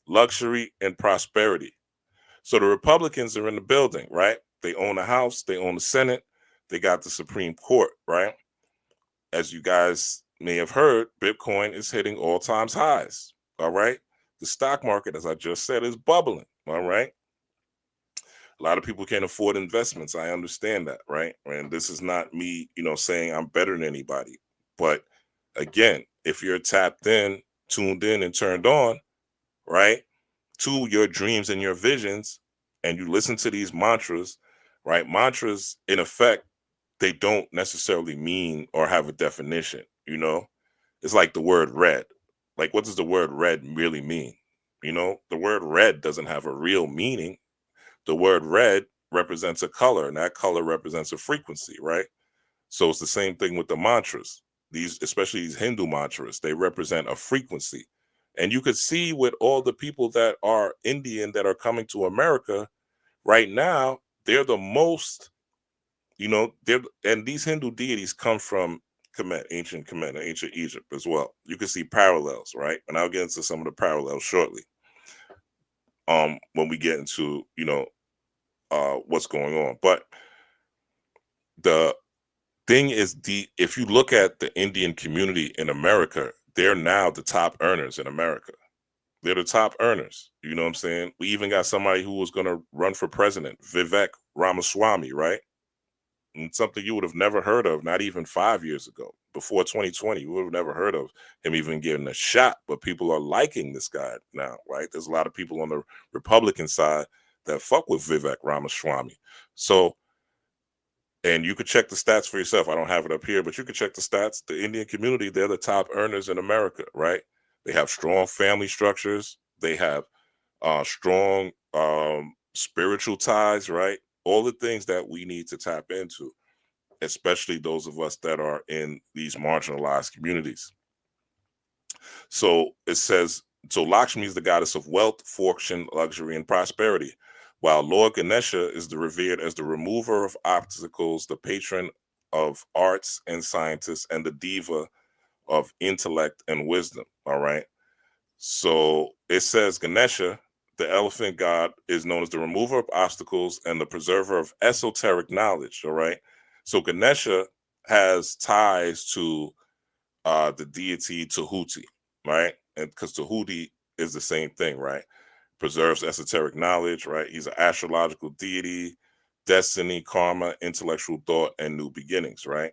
Speaker 1: luxury, and prosperity. So the Republicans are in the building, right? They own the House, they own the Senate, they got the Supreme Court, right? As you guys may have heard, Bitcoin is hitting all-time highs, all right? The stock market, as I just said, is bubbling, all right? A lot of people can't afford investments. I understand that, right? And this is not me, saying I'm better than anybody. But again, if you're tapped in, tuned in, and turned on, right, to your dreams and your visions, and you listen to these mantras, right? Mantras, in effect, they don't necessarily mean or have a definition, It's like the word red. Like, what does the word red really mean? The word red doesn't have a real meaning. The word red represents a color, and that color represents a frequency, right? So it's the same thing with the mantras. These, especially these Hindu mantras, they represent a frequency. And you could see with all the people that are Indian that are coming to America right now, they're the most, and these Hindu deities come from Kemet, ancient Egypt as well. You can see parallels, right? And I'll get into some of the parallels shortly. When we get into, what's going on. But the thing is, if you look at the Indian community in America, they're now the top earners in America. They're the top earners. You know what I'm saying? We even got somebody who was going to run for president, Vivek Ramaswamy, right? And something you would have never heard of, not even 5 years ago. before 2020, we would have never heard of him even getting a shot. But people are liking this guy now, right? There's a lot of people on the Republican side that fuck with Vivek Ramaswamy. So, and you could check the stats for yourself. I don't have it up here, but you could check the stats. The Indian community, they're the top earners in America, right? They have strong family structures. They have strong spiritual ties, right? All the things that we need to tap into, especially those of us that are in these marginalized communities. So it says, so Lakshmi is the goddess of wealth, fortune, luxury, and prosperity, while Lord Ganesha is revered as the remover of obstacles, the patron of arts and scientists, and the diva of intellect and wisdom. All right. So it says Ganesha, the elephant god, is known as the remover of obstacles and the preserver of esoteric knowledge. All right. So Ganesha has ties to the deity Tahuti, right? And because Tahuti is the same thing, right? Preserves esoteric knowledge, right? He's an astrological deity, destiny, karma, intellectual thought, and new beginnings, right?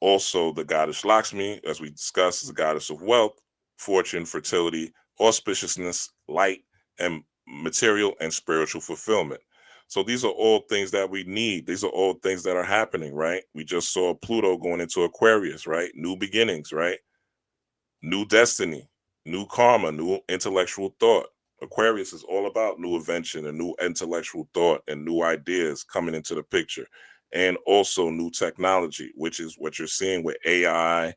Speaker 1: Also, the goddess Lakshmi, as we discussed, is the goddess of wealth, fortune, fertility, auspiciousness, light, and material and spiritual fulfillment. So these are all things that we need. These are all things that are happening, right? We just saw Pluto going into Aquarius, right? New beginnings, right? New destiny, new karma, new intellectual thought. Aquarius is all about new invention and new intellectual thought and new ideas coming into the picture. And also new technology, which is what you're seeing with AI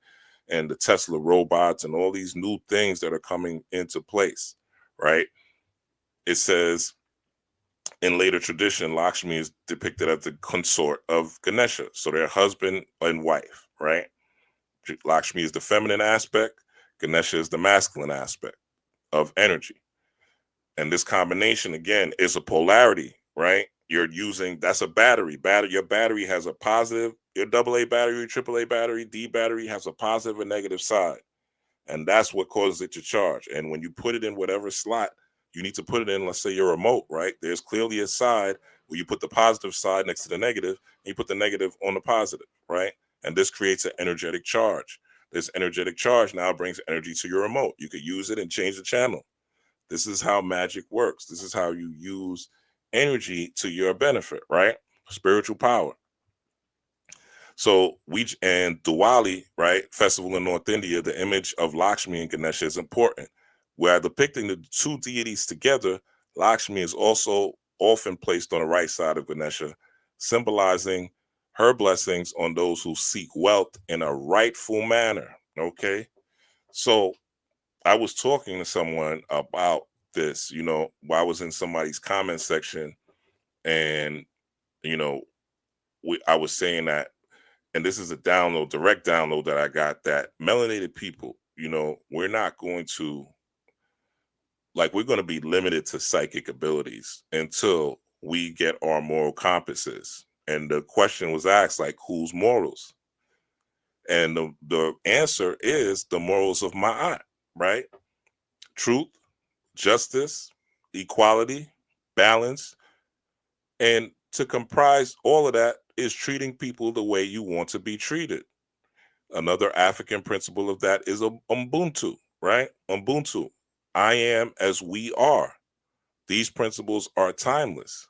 Speaker 1: and the Tesla robots and all these new things that are coming into place, right? It says, in later tradition, Lakshmi is depicted as the consort of Ganesha. So they're husband and wife, right? Lakshmi is the feminine aspect. Ganesha is the masculine aspect of energy. And this combination, again, is a polarity, right? You're using, that's a battery. Your battery has a positive, your AA battery, your AAA battery, D battery has a positive and negative side. And that's what causes it to charge. And when you put it in whatever slot, you need to put it in, let's say your remote, right? There's clearly a side where you put the positive side next to the negative, and you put the negative on the positive, right? And this creates an energetic charge. This energetic charge now brings energy to your remote. You could use it and change the channel. This is how magic works. This is how you use energy to your benefit, right? Spiritual power. So and Diwali, right? Festival in North India, the image of Lakshmi and Ganesha is important. Where depicting the two deities together, Lakshmi is also often placed on the right side of Ganesha, symbolizing her blessings on those who seek wealth in a rightful manner. Okay. So I was talking to someone about this, while I was in somebody's comment section, and, I was saying that, and this is a direct download that I got, that melanated people, we're not going to, we're going to be limited to psychic abilities until we get our moral compasses. And the question was asked, whose morals? And the answer is the morals of Ma'at, right? Truth, justice, equality, balance. And to comprise all of that is treating people the way you want to be treated. Another African principle of that is Ubuntu, right? Ubuntu. I am as we are. These principles are timeless.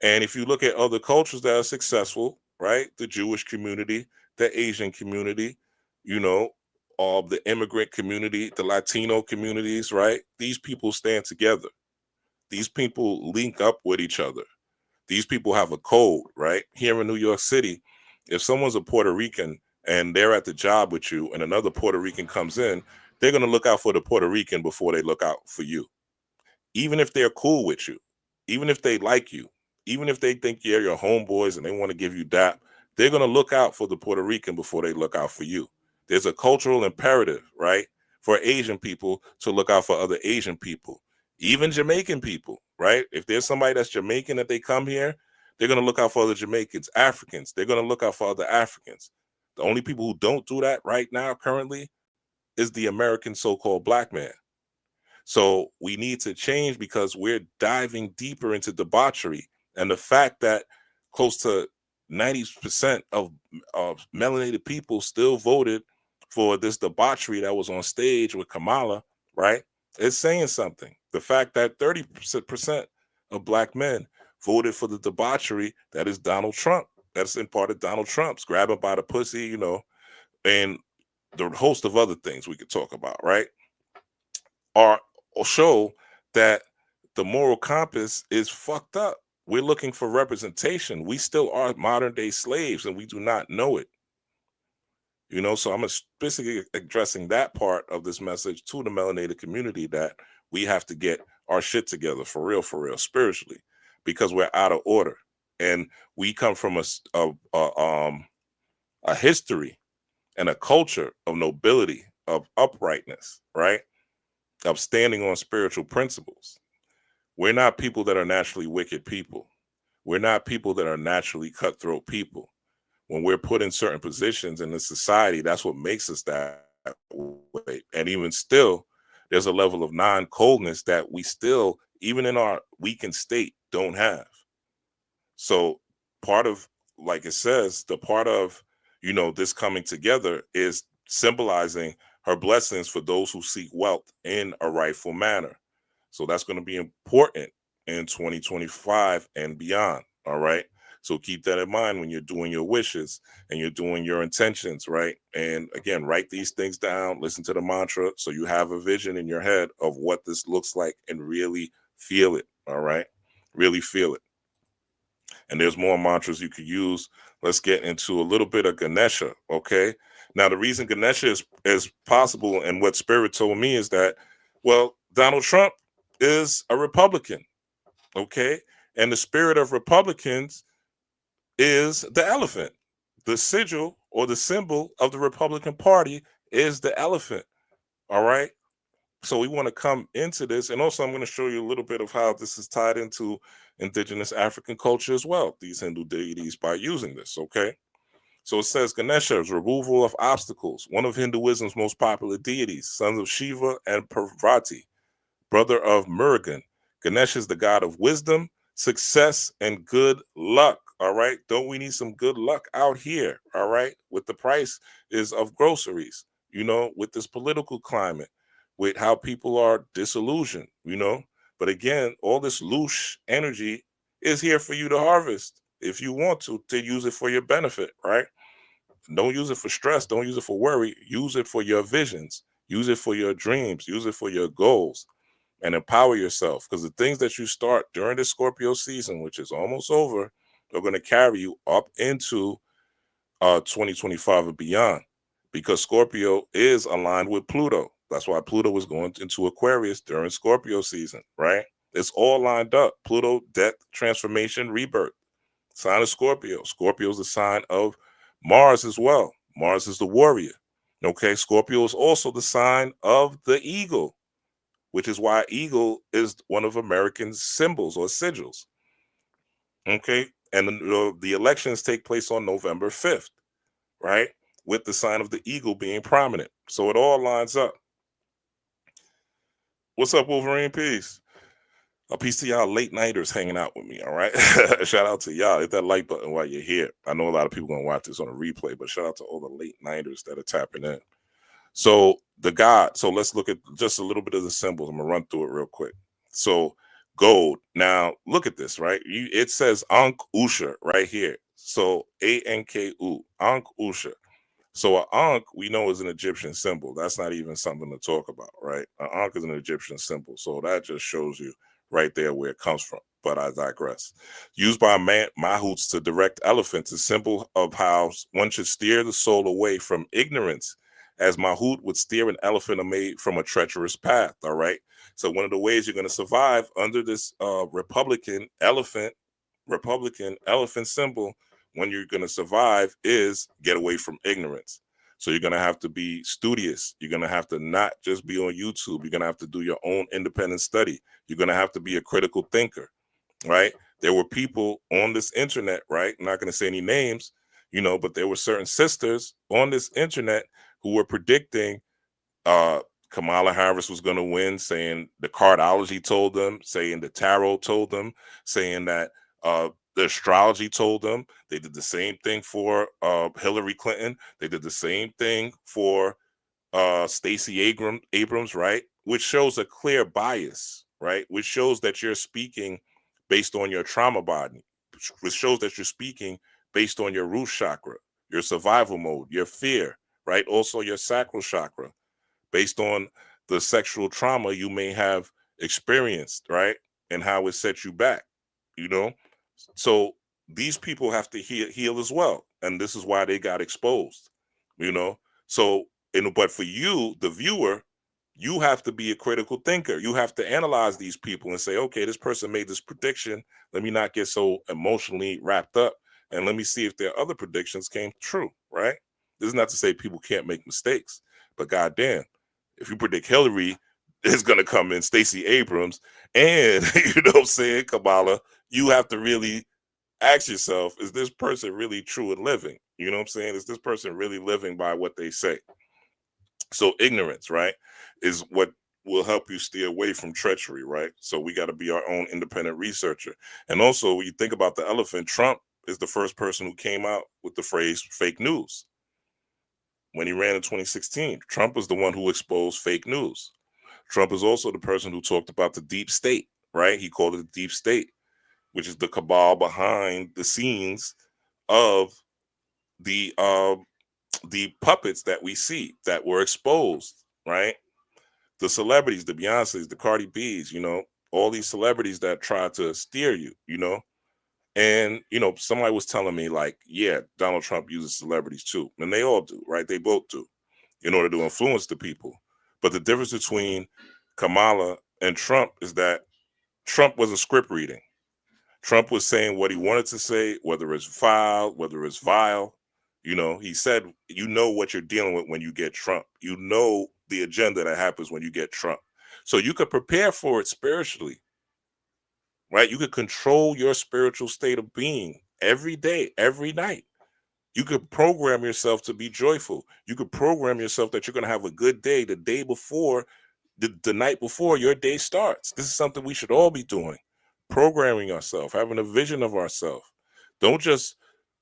Speaker 1: And if you look at other cultures that are successful, right? The Jewish community, the Asian community, the immigrant community, the Latino communities, right? These people stand together. These people link up with each other. These people have a code, right? Here in New York City, if someone's a Puerto Rican and they're at the job with you and another Puerto Rican comes in, they're going to look out for the Puerto Rican before they look out for you. Even if they're cool with you, even if they like you, even if they think you're your homeboys and they want to give you dap, they're going to look out for the Puerto Rican before they look out for you. There's a cultural imperative, right, for Asian people to look out for other Asian people, even Jamaican people, right? If there's somebody that's Jamaican that they come here, they're going to look out for other Jamaicans. Africans, they're going to look out for other Africans. The only people who don't do that right now currently is the American so-called black man. So we need to change because we're diving deeper into debauchery. And the fact that close to 90% of melanated people still voted for this debauchery that was on stage with Kamala, right? It's saying something. The fact that 30% of black men voted for the debauchery that is Donald Trump. That's in part of Donald Trump's grabbing by the pussy, you know, and the host of other things we could talk about, right? Are or show that the moral compass is fucked up. We're looking for representation. We still are modern day slaves and we do not know it. You know, so I'm specifically addressing that part of this message to the melanated community that we have to get our shit together for real, spiritually, because we're out of order. And we come from a history and a culture of nobility, of uprightness, right? Of standing on spiritual principles. We're not people that are naturally wicked people. We're not people that are naturally cutthroat people. When we're put in certain positions in the society, that's what makes us that way. And even still, there's a level of non-coldness that we still, even in our weakened state, don't have. So part of, like it says, the part of, you know, this coming together is symbolizing her blessings for those who seek wealth in a rightful manner. So that's going to be important in 2025 and beyond. All right. So keep that in mind when you're doing your wishes and you're doing your intentions, right? And again, write these things down, listen to the mantra so you have a vision in your head of what this looks like and really feel it. All right. Really feel it. And there's more mantras you could use. Let's get into a little bit of Ganesha, okay? Now, the reason Ganesha is possible and what Spirit told me is that, well, Donald Trump is a Republican, okay? And the spirit of Republicans is the elephant. The sigil or the symbol of the Republican Party is the elephant, all right? So we want to come into this, and also I'm going to show you a little bit of how this is tied into indigenous African culture as well, these Hindu deities, by using this, okay? So it says Ganesha is removal of obstacles, one of Hinduism's most popular deities, sons of Shiva and Parvati, brother of Murugan. Ganesha is the god of wisdom, success, and good luck, all right? Don't we need some good luck out here, all right? With the price is of groceries, you know, with this political climate, with how people are disillusioned, you know? But again, all this louche energy is here for you to harvest if you want to use it for your benefit, right? Don't use it for stress. Don't use it for worry. Use it for your visions. Use it for your dreams. Use it for your goals and empower yourself, because the things that you start during the Scorpio season, which is almost over, are going to carry you up into 2025 and beyond, because Scorpio is aligned with Pluto. That's why Pluto was going into Aquarius during Scorpio season, right? It's all lined up. Pluto, death, transformation, rebirth. Sign of Scorpio. Scorpio is the sign of Mars as well. Mars is the warrior. Okay, Scorpio is also the sign of the eagle, which is why eagle is one of American symbols or sigils. Okay, and the elections take place on November 5th, right? With the sign of the eagle being prominent. So it all lines up. What's up, Wolverine? Peace. A peace to y'all late nighters hanging out with me, all right? Shout out to y'all. Hit that like button while you're here. I know a lot of people gonna watch this on a replay, but shout out to all the late nighters that are tapping in. So the god, so let's look at just a little bit of the symbols. I'm gonna run through it real quick. So gold. Now look at this, right? It says Ankh Usha right here. So A-N-K-U, Ankh Usha. So an Ankh we know is an Egyptian symbol. That's not even something to talk about, right? An Ankh is an Egyptian symbol. So that just shows you right there where it comes from. But I digress. Used by Mahouts to direct elephants, a symbol of how one should steer the soul away from ignorance, as Mahout would steer an elephant away from a treacherous path. All right. So one of the ways you're going to survive under this Republican elephant symbol, when you're going to survive, is get away from ignorance. So you're going to have to be studious. You're going to have to not just be on YouTube. You're going to have to do your own independent study. You're going to have to be a critical thinker, right? There were people on this internet, right? I'm not going to say any names, you know, but there were certain sisters on this internet who were predicting Kamala Harris was going to win, saying the cardology told them, saying the tarot told them, saying that The astrology told them. They did the same thing for Hillary Clinton. They did the same thing for Stacey Abrams, right? Which shows a clear bias, right? Which shows that you're speaking based on your trauma body, which shows that you're speaking based on your root chakra, your survival mode, your fear, right? Also your sacral chakra, based on the sexual trauma you may have experienced, right? And how it set you back, you know? So these people have to heal as well. And this is why they got exposed, you know? So, but for you, the viewer, you have to be a critical thinker. You have to analyze these people and say, okay, this person made this prediction. Let me not get so emotionally wrapped up. And let me see if their other predictions came true, right? This is not to say people can't make mistakes, but goddamn, if you predict Hillary is going to come in, Stacey Abrams, and you know what I'm saying, Kamala, you have to really ask yourself, is this person really true and living? You know what I'm saying? Is this person really living by what they say? So ignorance, right, is what will help you steer away from treachery, right? So we got to be our own independent researcher. And also, when you think about the elephant, Trump is the first person who came out with the phrase fake news. When he ran in 2016, Trump was the one who exposed fake news. Trump is also the person who talked about the deep state, right? He called it the deep state, which is the cabal behind the scenes of the puppets that we see that were exposed, right? The celebrities, the Beyoncés, the Cardi B's, you know, all these celebrities that try to steer you, you know. And, you know, somebody was telling me, like, yeah, Donald Trump uses celebrities too. And they all do, right? They both do in order to influence the people. But the difference between Kamala and Trump is that Trump was a script reading. Trump was saying what he wanted to say, whether it's foul, whether it's vile. You know, he said, you know what you're dealing with when you get Trump. You know the agenda that happens when you get Trump. So you could prepare for it spiritually, right? You could control your spiritual state of being every day, every night. You could program yourself to be joyful. You could program yourself that you're going to have a good day the day before, the night before your day starts. This is something we should all be doing. Programming ourselves, having a vision of ourselves. Don't just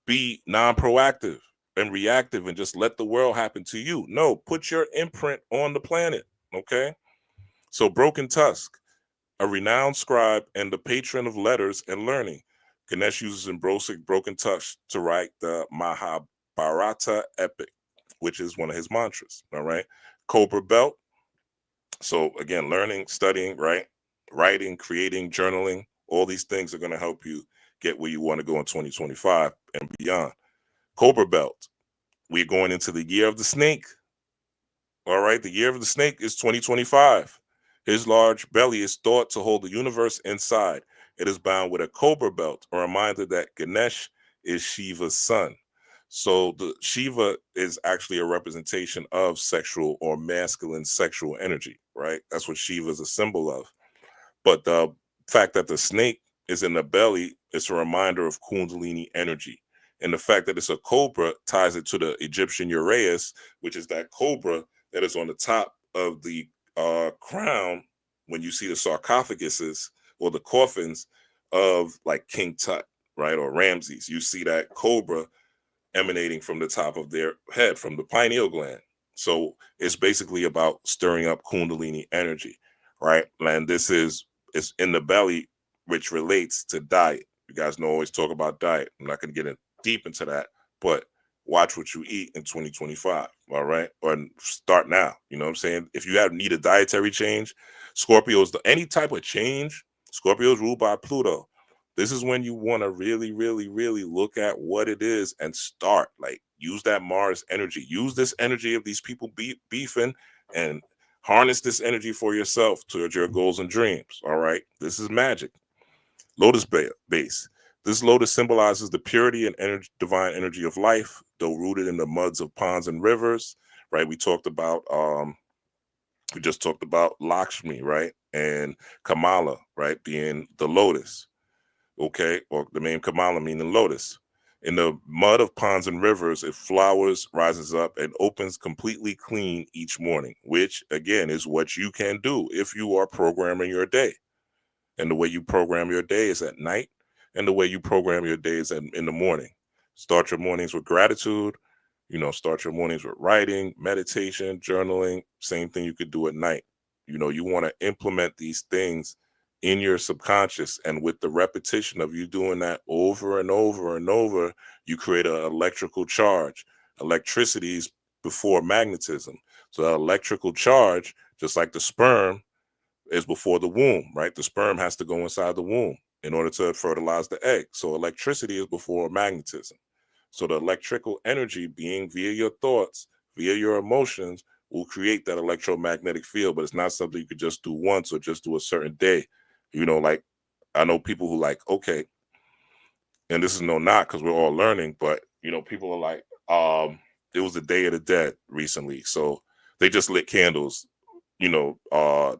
Speaker 1: be non-proactive and reactive and just let the world happen to you. No, put your imprint on the planet, okay? So Broken Tusk, a renowned scribe and the patron of letters and learning, Ganesh uses Ambrosic Broken Tusk to write the Mahabharata epic, which is one of his mantras, all right? Cobra Belt, so again, learning, studying, right? Writing, creating, journaling, all these things are going to help you get where you want to go in 2025 and beyond. Cobra Belt, we're going into the year of the snake. All right, the year of the snake is 2025. His large belly is thought to hold the universe inside. It is bound with a cobra belt, a reminder that Ganesh is Shiva's son. So the Shiva is actually a representation of sexual or masculine sexual energy, right? That's what Shiva is a symbol of. But the fact that the snake is in the belly is a reminder of Kundalini energy. And the fact that it's a cobra ties it to the Egyptian Uraeus, which is that cobra that is on the top of the crown when you see the sarcophaguses or the coffins of like King Tut, right? Or Ramses. You see that cobra emanating from the top of their head, from the pineal gland. So it's basically about stirring up Kundalini energy, right? And this is it's in the belly, which relates to diet. You guys know I always talk about diet. I'm not going to get in deep into that, but watch what you eat in 2025. All right. Or start now. You know what I'm saying? If you need a dietary change, Scorpios, any type of change, Scorpios ruled by Pluto. This is when you want to really, really, really look at what it is and start. Like, use that Mars energy. Use this energy of these people beefing and harness this energy for yourself towards your goals and dreams. All right. This is magic. Lotus base. This lotus symbolizes the purity and divine energy of life, though rooted in the muds of ponds and rivers. Right. We just talked about Lakshmi, right? And Kamala, right? Being the lotus. Okay. Or the name Kamala meaning lotus. In the mud of ponds and rivers, it flowers, rises up, and opens completely clean each morning, which again is what you can do if you are programming your day. And the way you program your day is at night. and the way you program your days in the morning. Start your mornings with gratitude. Start your mornings with writing, meditation, journaling. Same thing you could do at night. You want to implement these things in your subconscious, and with the repetition of you doing that over and over and over, you create an electrical charge. Electricity is before magnetism. So that electrical charge, just like the sperm, is before the womb, right? The sperm has to go inside the womb in order to fertilize the egg. So electricity is before magnetism. So the electrical energy being via your thoughts, via your emotions, will create that electromagnetic field, but it's not something you could just do once or just do a certain day. Like I know people who like, okay, and this is no knock because we're all learning, but people are like, it was the Day of the Dead recently. So they just lit candles, October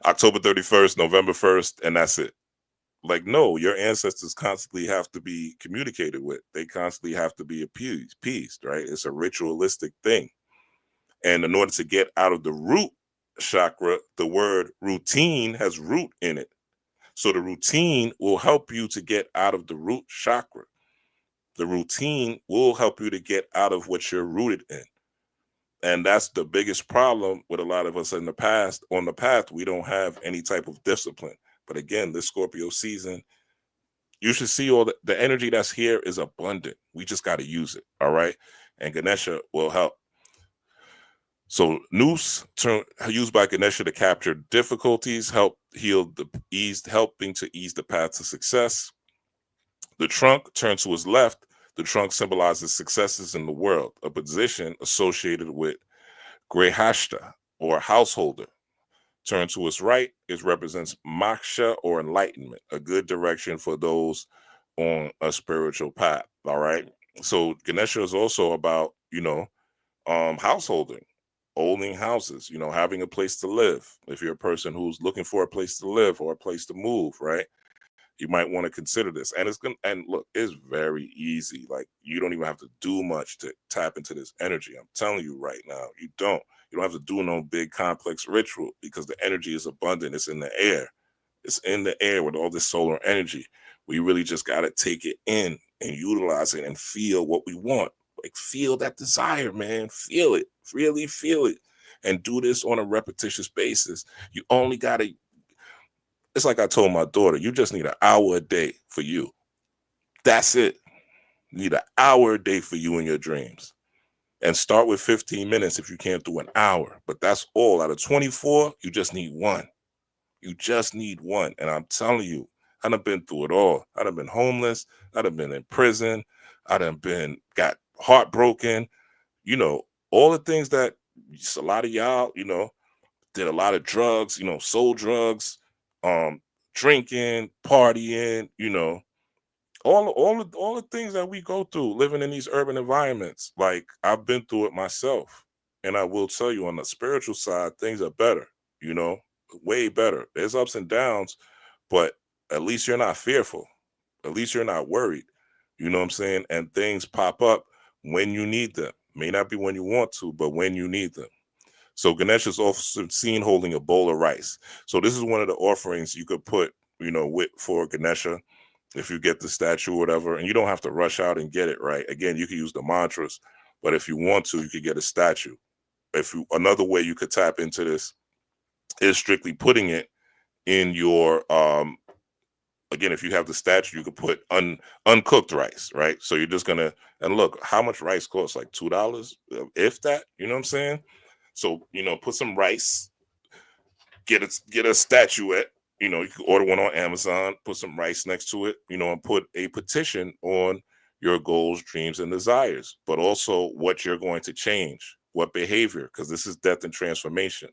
Speaker 1: 31st, November 1st, and that's it. Like, no, your ancestors constantly have to be communicated with. They constantly have to be appeased, right? It's a ritualistic thing. And in order to get out of the root chakra, the word routine has root in it. So the routine will help you to get out of the root chakra. The routine will help you to get out of what you're rooted in. And that's the biggest problem with a lot of us in the past. On the path, we don't have any type of discipline. But again, this Scorpio season, you should see all the energy that's here is abundant. We just got to use it. All right. And Ganesha will help. So noose used by Ganesha to capture difficulties, helping to ease the path to success. The trunk turned to his left. The trunk symbolizes successes in the world, a position associated with Grehashta or householder. Turned to his right, it represents moksha or enlightenment, a good direction for those on a spiritual path. All right. So Ganesha is also about, householding, owning houses, having a place to live. If you're a person who's looking for a place to live or a place to move, right? You might want to consider this. And look, it's very easy. Like, you don't even have to do much to tap into this energy. I'm telling you right now, you don't have to do no big complex ritual because the energy is abundant. It's in the air. It's in the air with all this solar energy. We really just got to take it in and utilize it and feel what we want. Like, feel that desire, man. Feel it. Really feel it. And do this on a repetitious basis. You only got to, it's like I told my daughter, you just need an hour a day for you. That's it. You need an hour a day for you and your dreams. And start with 15 minutes if you can't do an hour. But that's all. Out of 24, you just need one. You just need one. And I'm telling you, I done been through it all. I done been homeless. I done been in prison. I done got heartbroken. All the things that just a lot of y'all, did a lot of drugs, sold drugs, drinking, partying, all the things that we go through living in these urban environments. Like, I've been through it myself, and I will tell you, on the spiritual side, things are better, way better. There's ups and downs, but at least you're not fearful. At least you're not worried. You know what I'm saying? And things pop up when you need them. May not be when you want to, but when you need them. So Ganesh is also seen holding a bowl of rice. So this is one of the offerings you could put, for Ganesha, if you get the statue or whatever. And you don't have to rush out and get it, right? Again, you can use the mantras, but if you want to, you could get a statue. Another way you could tap into this is strictly putting it in your, again, if you have the statue, you could put uncooked rice, right? So you're just gonna, and look, how much rice costs? Like $2, if that, you know what I'm saying? So, put some rice, get a statuette, you can order one on Amazon, put some rice next to it, and put a petition on your goals, dreams, and desires, but also what you're going to change, what behavior, because this is death and transformation.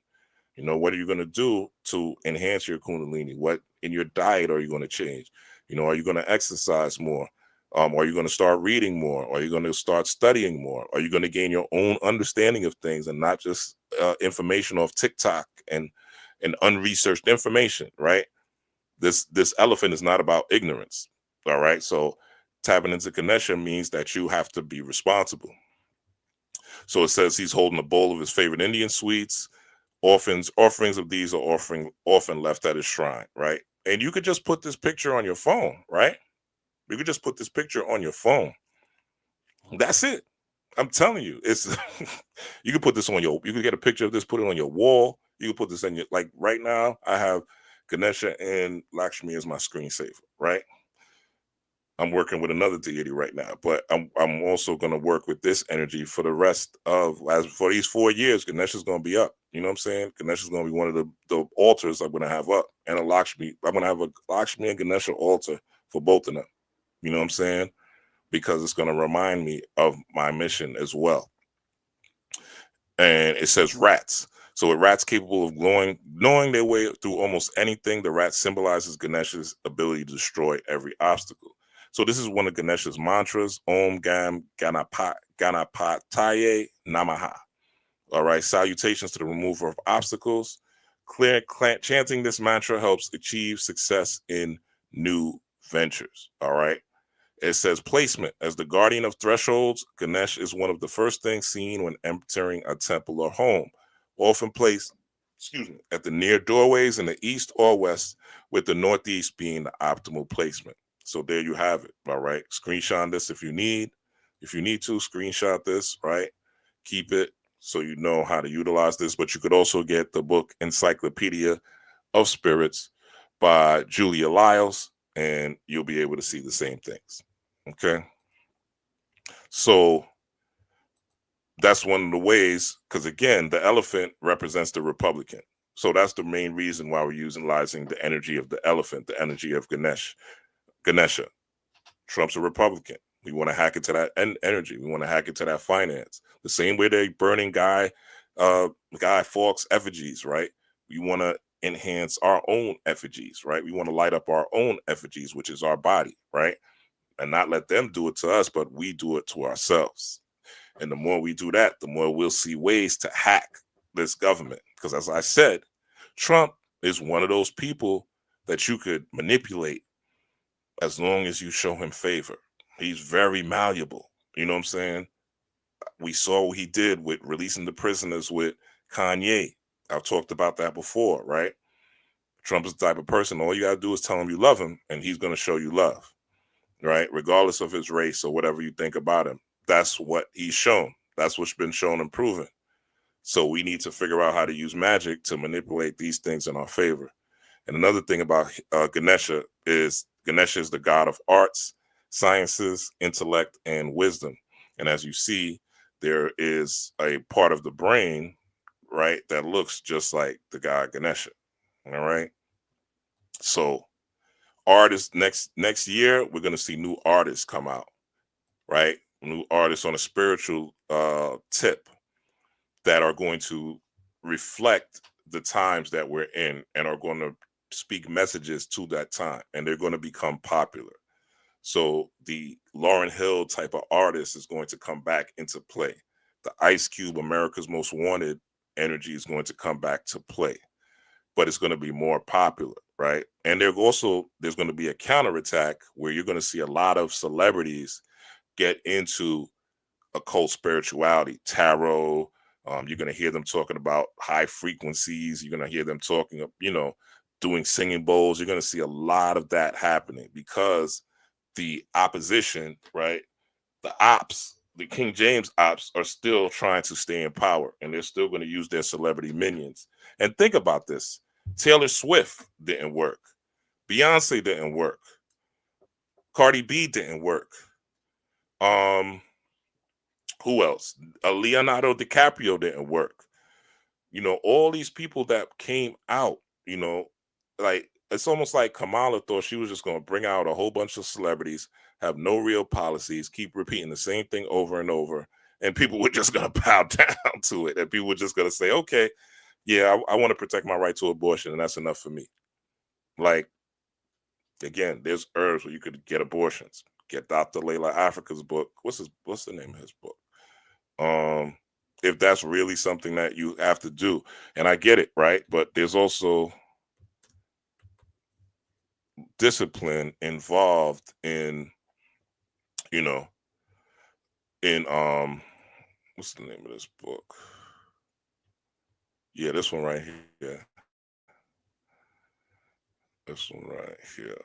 Speaker 1: What are you going to do to enhance your Kundalini? What in your diet are you going to change? Are you going to exercise more? Are you going to start reading more? Are you going to start studying more? Are you going to gain your own understanding of things and not just information off TikTok and unresearched information, right? This elephant is not about ignorance, all right? So tapping into Ganesha means that you have to be responsible. So it says he's holding a bowl of his favorite Indian sweets. Offerings of these are often left at his shrine, right? And you could just put this picture on your phone, right? You could just put this picture on your phone. That's it. I'm telling you, it's you can put this on your. You can get a picture of this, put it on your wall. You can put this in your, like right now. I have Ganesha and Lakshmi as my screensaver, right? I'm working with another deity right now, but I'm also going to work with this energy for the rest of, as for these 4 years. Ganesha's going to be up. You know what I'm saying? Ganesha's going to be one of the altars I'm going to have up, and a Lakshmi. I'm going to have a Lakshmi and Ganesha altar for both of them. You know what I'm saying? Because it's going to remind me of my mission as well. And it says rats. So with rats capable of knowing their way through almost anything, the rat symbolizes Ganesha's ability to destroy every obstacle. So this is one of Ganesha's mantras: Om Gam Ganapataye Namaha. All right, salutations to the remover of obstacles. Chanting this mantra helps achieve success in new ventures. All right. It says placement. As the guardian of thresholds, Ganesh is one of the first things seen when entering a temple or home, often placed, at the near doorways in the east or west, with the northeast being the optimal placement. So there you have it. All right. Screenshot this if you need. If you need to, screenshot this, right? Keep it so you know how to utilize this. But you could also get the book Encyclopedia of Spirits by Julia Lyles, and you'll be able to see the same things. Okay. So that's one of the ways, because again, the elephant represents the Republican. So that's the main reason why we're utilizing the energy of the elephant, the energy of Ganesha. Trump's a Republican. We want to hack into that energy. We want to hack into that finance. The same way they're burning Guy Fawkes effigies, right? We want to enhance our own effigies, right? We want to light up our own effigies, which is our body, right? And not let them do it to us, but we do it to ourselves. And the more we do that, the more we'll see ways to hack this government. Because as I said, Trump is one of those people that you could manipulate as long as you show him favor. He's very malleable. You know what I'm saying? We saw what he did with releasing the prisoners with Kanye. I've talked about that before, right? Trump is the type of person, all you got to do is tell him you love him, and he's going to show you love, right? Regardless of his race or whatever you think about him. That's what he's shown. That's what's been shown and proven. So we need to figure out how to use magic to manipulate these things in our favor. And another thing about Ganesha is the god of arts, sciences, intellect, and wisdom. And as you see, there is a part of the brain, right, that looks just like the god Ganesha. All right. So artists next year, we're going to see new artists come out, right? New artists on a spiritual tip that are going to reflect the times that we're in and are going to speak messages to that time, and they're going to become popular. So the Lauryn Hill type of artist is going to come back into play. The Ice Cube, America's Most Wanted energy is going to come back to play, but it's going to be more popular, right? And there's going to be a counterattack where you're going to see a lot of celebrities get into occult spirituality, tarot. You're going to hear them talking about high frequencies. You're going to hear them talking, doing singing bowls. You're going to see a lot of that happening because the opposition, right? The King James ops are still trying to stay in power, and they're still going to use their celebrity minions. And think about this. Taylor Swift didn't work. Beyonce didn't work. Cardi B didn't work. Who else? Leonardo DiCaprio didn't work. All these people that came out, like it's almost like Kamala thought she was just going to bring out a whole bunch of celebrities, have no real policies, keep repeating the same thing over and over, and people were just going to bow down to it. And people were just going to say, okay, yeah, I want to protect my right to abortion, and that's enough for me. Like, again, there's herbs where you could get abortions. Get Dr. Layla Africa's book. What's the name of his book? If that's really something that you have to do. And I get it, right? But there's also discipline involved in, what's the name of this book? Yeah, this one right here. This one right here.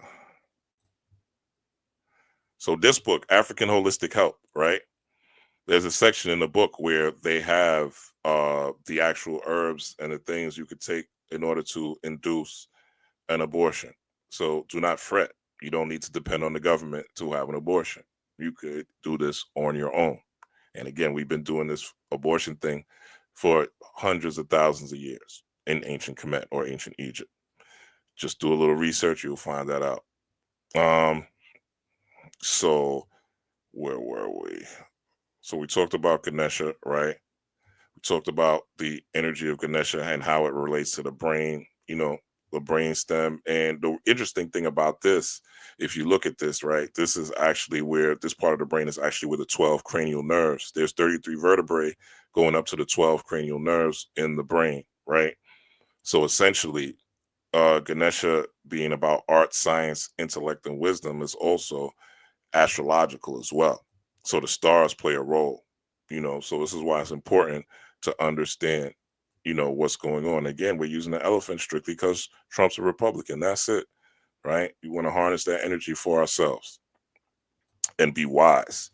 Speaker 1: So this book, African Holistic Health, right? There's a section in the book where they have the actual herbs and the things you could take in order to induce an abortion. So do not fret. You don't need to depend on the government to have an abortion. You could do this on your own. And again, we've been doing this abortion thing for hundreds of thousands of years in ancient Kemet or ancient Egypt. Just do a little research, you'll find that out. So where were we? So we talked about Ganesha, right? We talked about the energy of Ganesha and how it relates to the brain, the brain stem. And the interesting thing about this, if you look at this, right, this is actually where this part of the brain is actually where the 12 cranial nerves. There's 33 vertebrae going up to the 12 cranial nerves in the brain, right? So essentially, Ganesha being about art, science, intellect, and wisdom is also astrological as well. So the stars play a role, so this is why it's important to understand, what's going on. Again, we're using the elephant strictly because Trump's a Republican. That's it, right? You want to harness that energy for ourselves and be wise.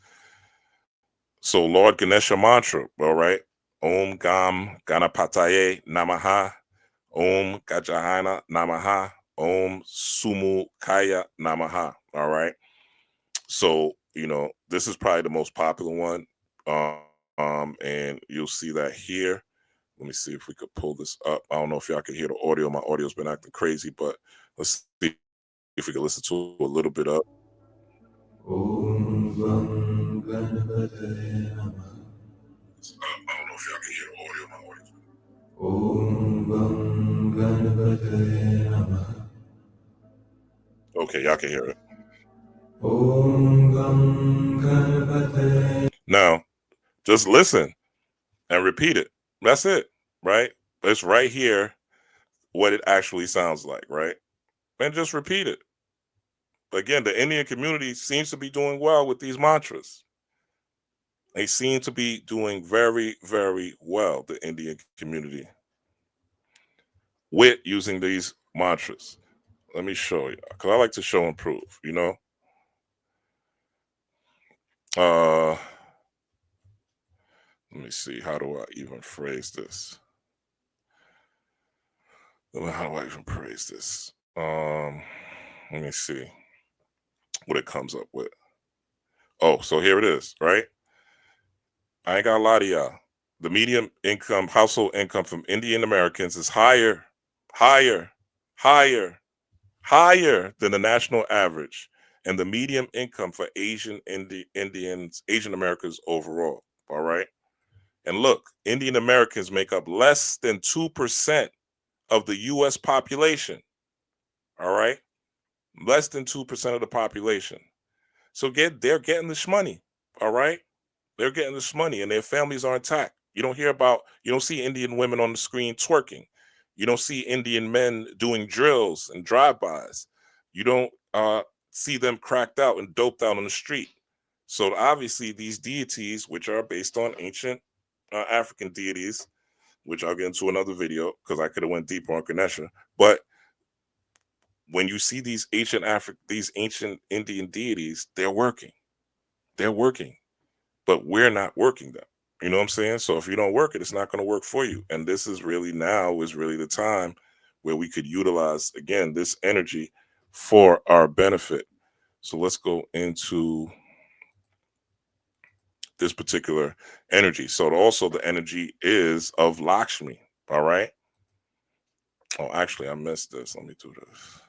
Speaker 1: So Lord Ganesha mantra, all right? Om Gam Ganapataye Namaha. Om Gajahana Namaha. Om Sumu Kaya Namaha. All right. So, this is probably the most popular one. And you'll see that here. Let me see if we could pull this up. I don't know if y'all can hear the audio. My audio's been acting crazy, but let's see if we can listen to a little bit of. Om Gam Ganapataye Namaha. I don't know if y'all can hear the audio. My audio's been. Om Gam Ganapataye Namaha. Okay, y'all can hear it. Now, just listen and repeat it. That's it, right? It's right here what it actually sounds like, right? And just repeat it. Again, the Indian community seems to be doing well with these mantras. They seem to be doing very, very well, the Indian community, with using these mantras. Let me show you, because I like to show and prove, Let me see. How do I even phrase this? How do I even phrase this? Let me see what it comes up with. Oh, so here it is, right? I ain't gonna lie to y'all. The median income, household income from Indian Americans is higher than the national average, and the median income for Asian Americans overall. All right. And look, Indian Americans make up less than 2% of the U.S. population. All right. Less than 2% of the population. So they're getting this money. All right. They're getting this money and their families are intact. You don't see Indian women on the screen twerking. You don't see Indian men doing drills and drive-bys. You don't see them cracked out and doped out on the street. So obviously these deities, which are based on ancient African deities, which I'll get into another video because I could have went deeper on Ganesha. But when you see these ancient Indian deities, they're working. They're working. But we're not working them. You know what I'm saying? So if you don't work it, it's not going to work for you. And this is really the time where we could utilize, again, this energy for our benefit. So let's go into this particular energy. So also the energy is of Lakshmi. All right. Oh, actually, I missed this. Let me do this.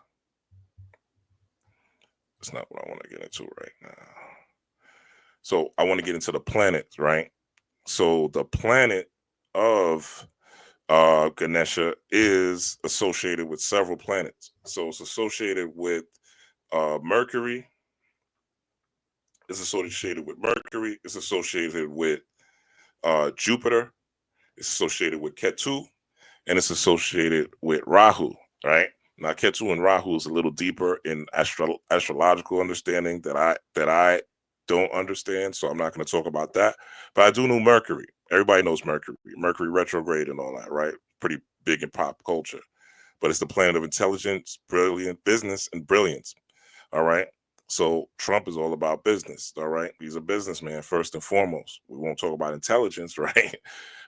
Speaker 1: It's not what I want to get into right now. So I want to get into the planets, right? So the planet of Ganesha is associated with several planets. So it's associated with Mercury. It's associated with Mercury. It's associated with Jupiter. It's associated with Ketu, and it's associated with Rahu. Right now, Ketu and Rahu is a little deeper in astrological understanding that I don't understand, so I'm not going to talk about that. But I do know Mercury. Everybody knows Mercury retrograde and all that, right? Pretty big in pop culture. but it's the planet of intelligence, brilliant business, and brilliance. All right. So Trump is all about business. All right. He's a businessman first and foremost. We won't talk about intelligence, right?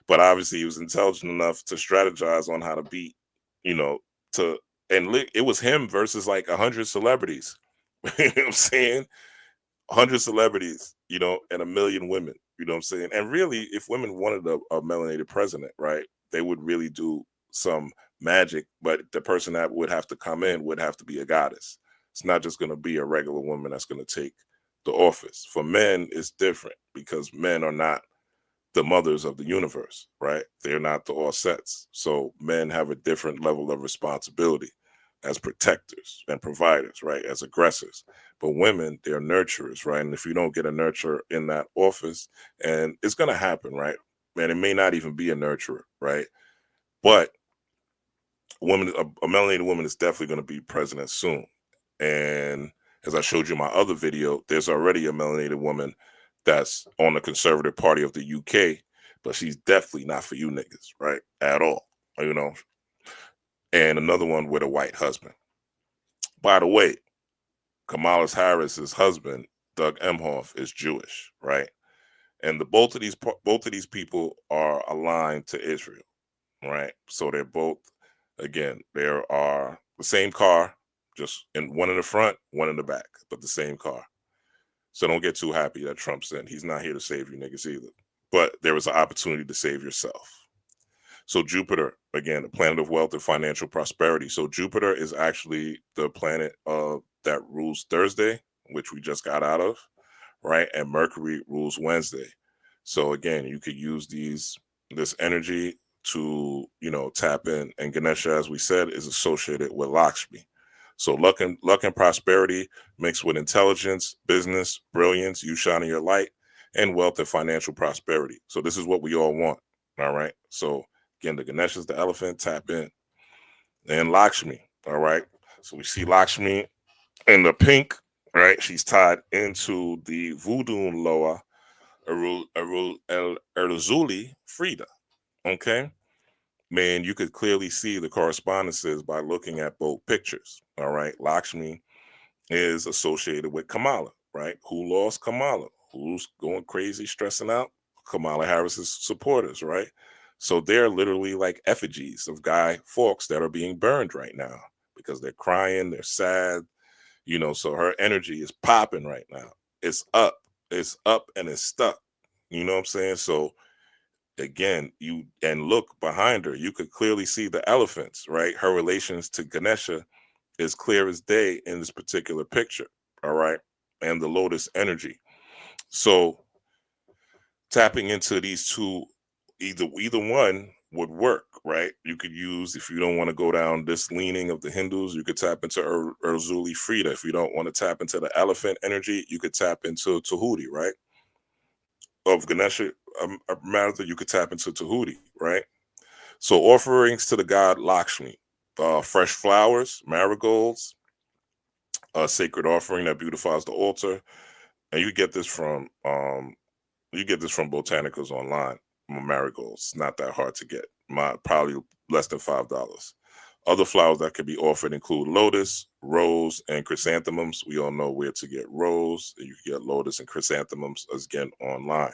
Speaker 1: But obviously he was intelligent enough to strategize on how to beat, you know, to it was him versus like 100 celebrities. You know what I'm saying? 100 celebrities, and 1 million women. You know what I'm saying? And really, if women wanted a melanated president, right, they would really do some magic. But the person that would have to come in would have to be a goddess. It's not just going to be a regular woman that's going to take the office. For men, it's different because men are not the mothers of the universe, right? They're not the all sets. So men have a different level of responsibility as protectors and providers, right? As aggressors. But women, they're nurturers, right? And if you don't get a nurturer in that office, and it's going to happen, right? And it may not even be a nurturer, right? But a melanated woman is definitely going to be president soon. And as I showed you in my other video, there's already a melanated woman that's on the Conservative Party of the UK, but she's definitely not for you niggas, right? At all, And another one with a white husband. By the way, Kamala Harris's husband, Doug Emhoff, is Jewish, right? And both of these people are aligned to Israel, right? So they're both, again, there are the same car, just one in the front, one in the back, but the same car. So don't get too happy that Trump's in. He's not here to save you niggas either. But there is an opportunity to save yourself. So Jupiter, again, the planet of wealth and financial prosperity. So Jupiter is actually the planet that rules Thursday, which we just got out of, right? And Mercury rules Wednesday. So again, you could use this energy to, tap in. And Ganesha, as we said, is associated with Lakshmi. So luck and prosperity mixed with intelligence, business, brilliance, you shining your light, and wealth and financial prosperity. So this is what we all want. All right. So again, the Ganesha's the elephant, tap in. And Lakshmi. All right. So we see Lakshmi in the pink, right? She's tied into the voodoo loa Eruzuli Frida. Okay. Man, you could clearly see the correspondences by looking at both pictures. All right. Lakshmi is associated with Kamala, right? Who lost Kamala? Who's going crazy, stressing out? Kamala Harris's supporters, right? So they're literally like effigies of Guy Fawkes that are being burned right now because they're crying, they're sad, so her energy is popping right now. It's up and it's stuck. You know what I'm saying? So again, look behind her, you could clearly see the elephants, right? Her relations to Ganesha is clear as day in this particular picture. All right. And the lotus energy. So tapping into these two, either one would work, right? You could use, if you don't want to go down this leaning of the Hindus, you could tap into Eruzuli Frida. If you don't want to tap into the elephant energy, you could tap into Tahuti, right? Of Ganesha, Maratha, you could tap into Tahuti, right? So offerings to the god Lakshmi, fresh flowers, marigolds, a sacred offering that beautifies the altar, and you get this from Botanicals online. Marigolds, not that hard to get. Probably less than $5. Other flowers that can be offered include lotus, rose, and chrysanthemums. We all know where to get rose. You can get lotus and chrysanthemums again online.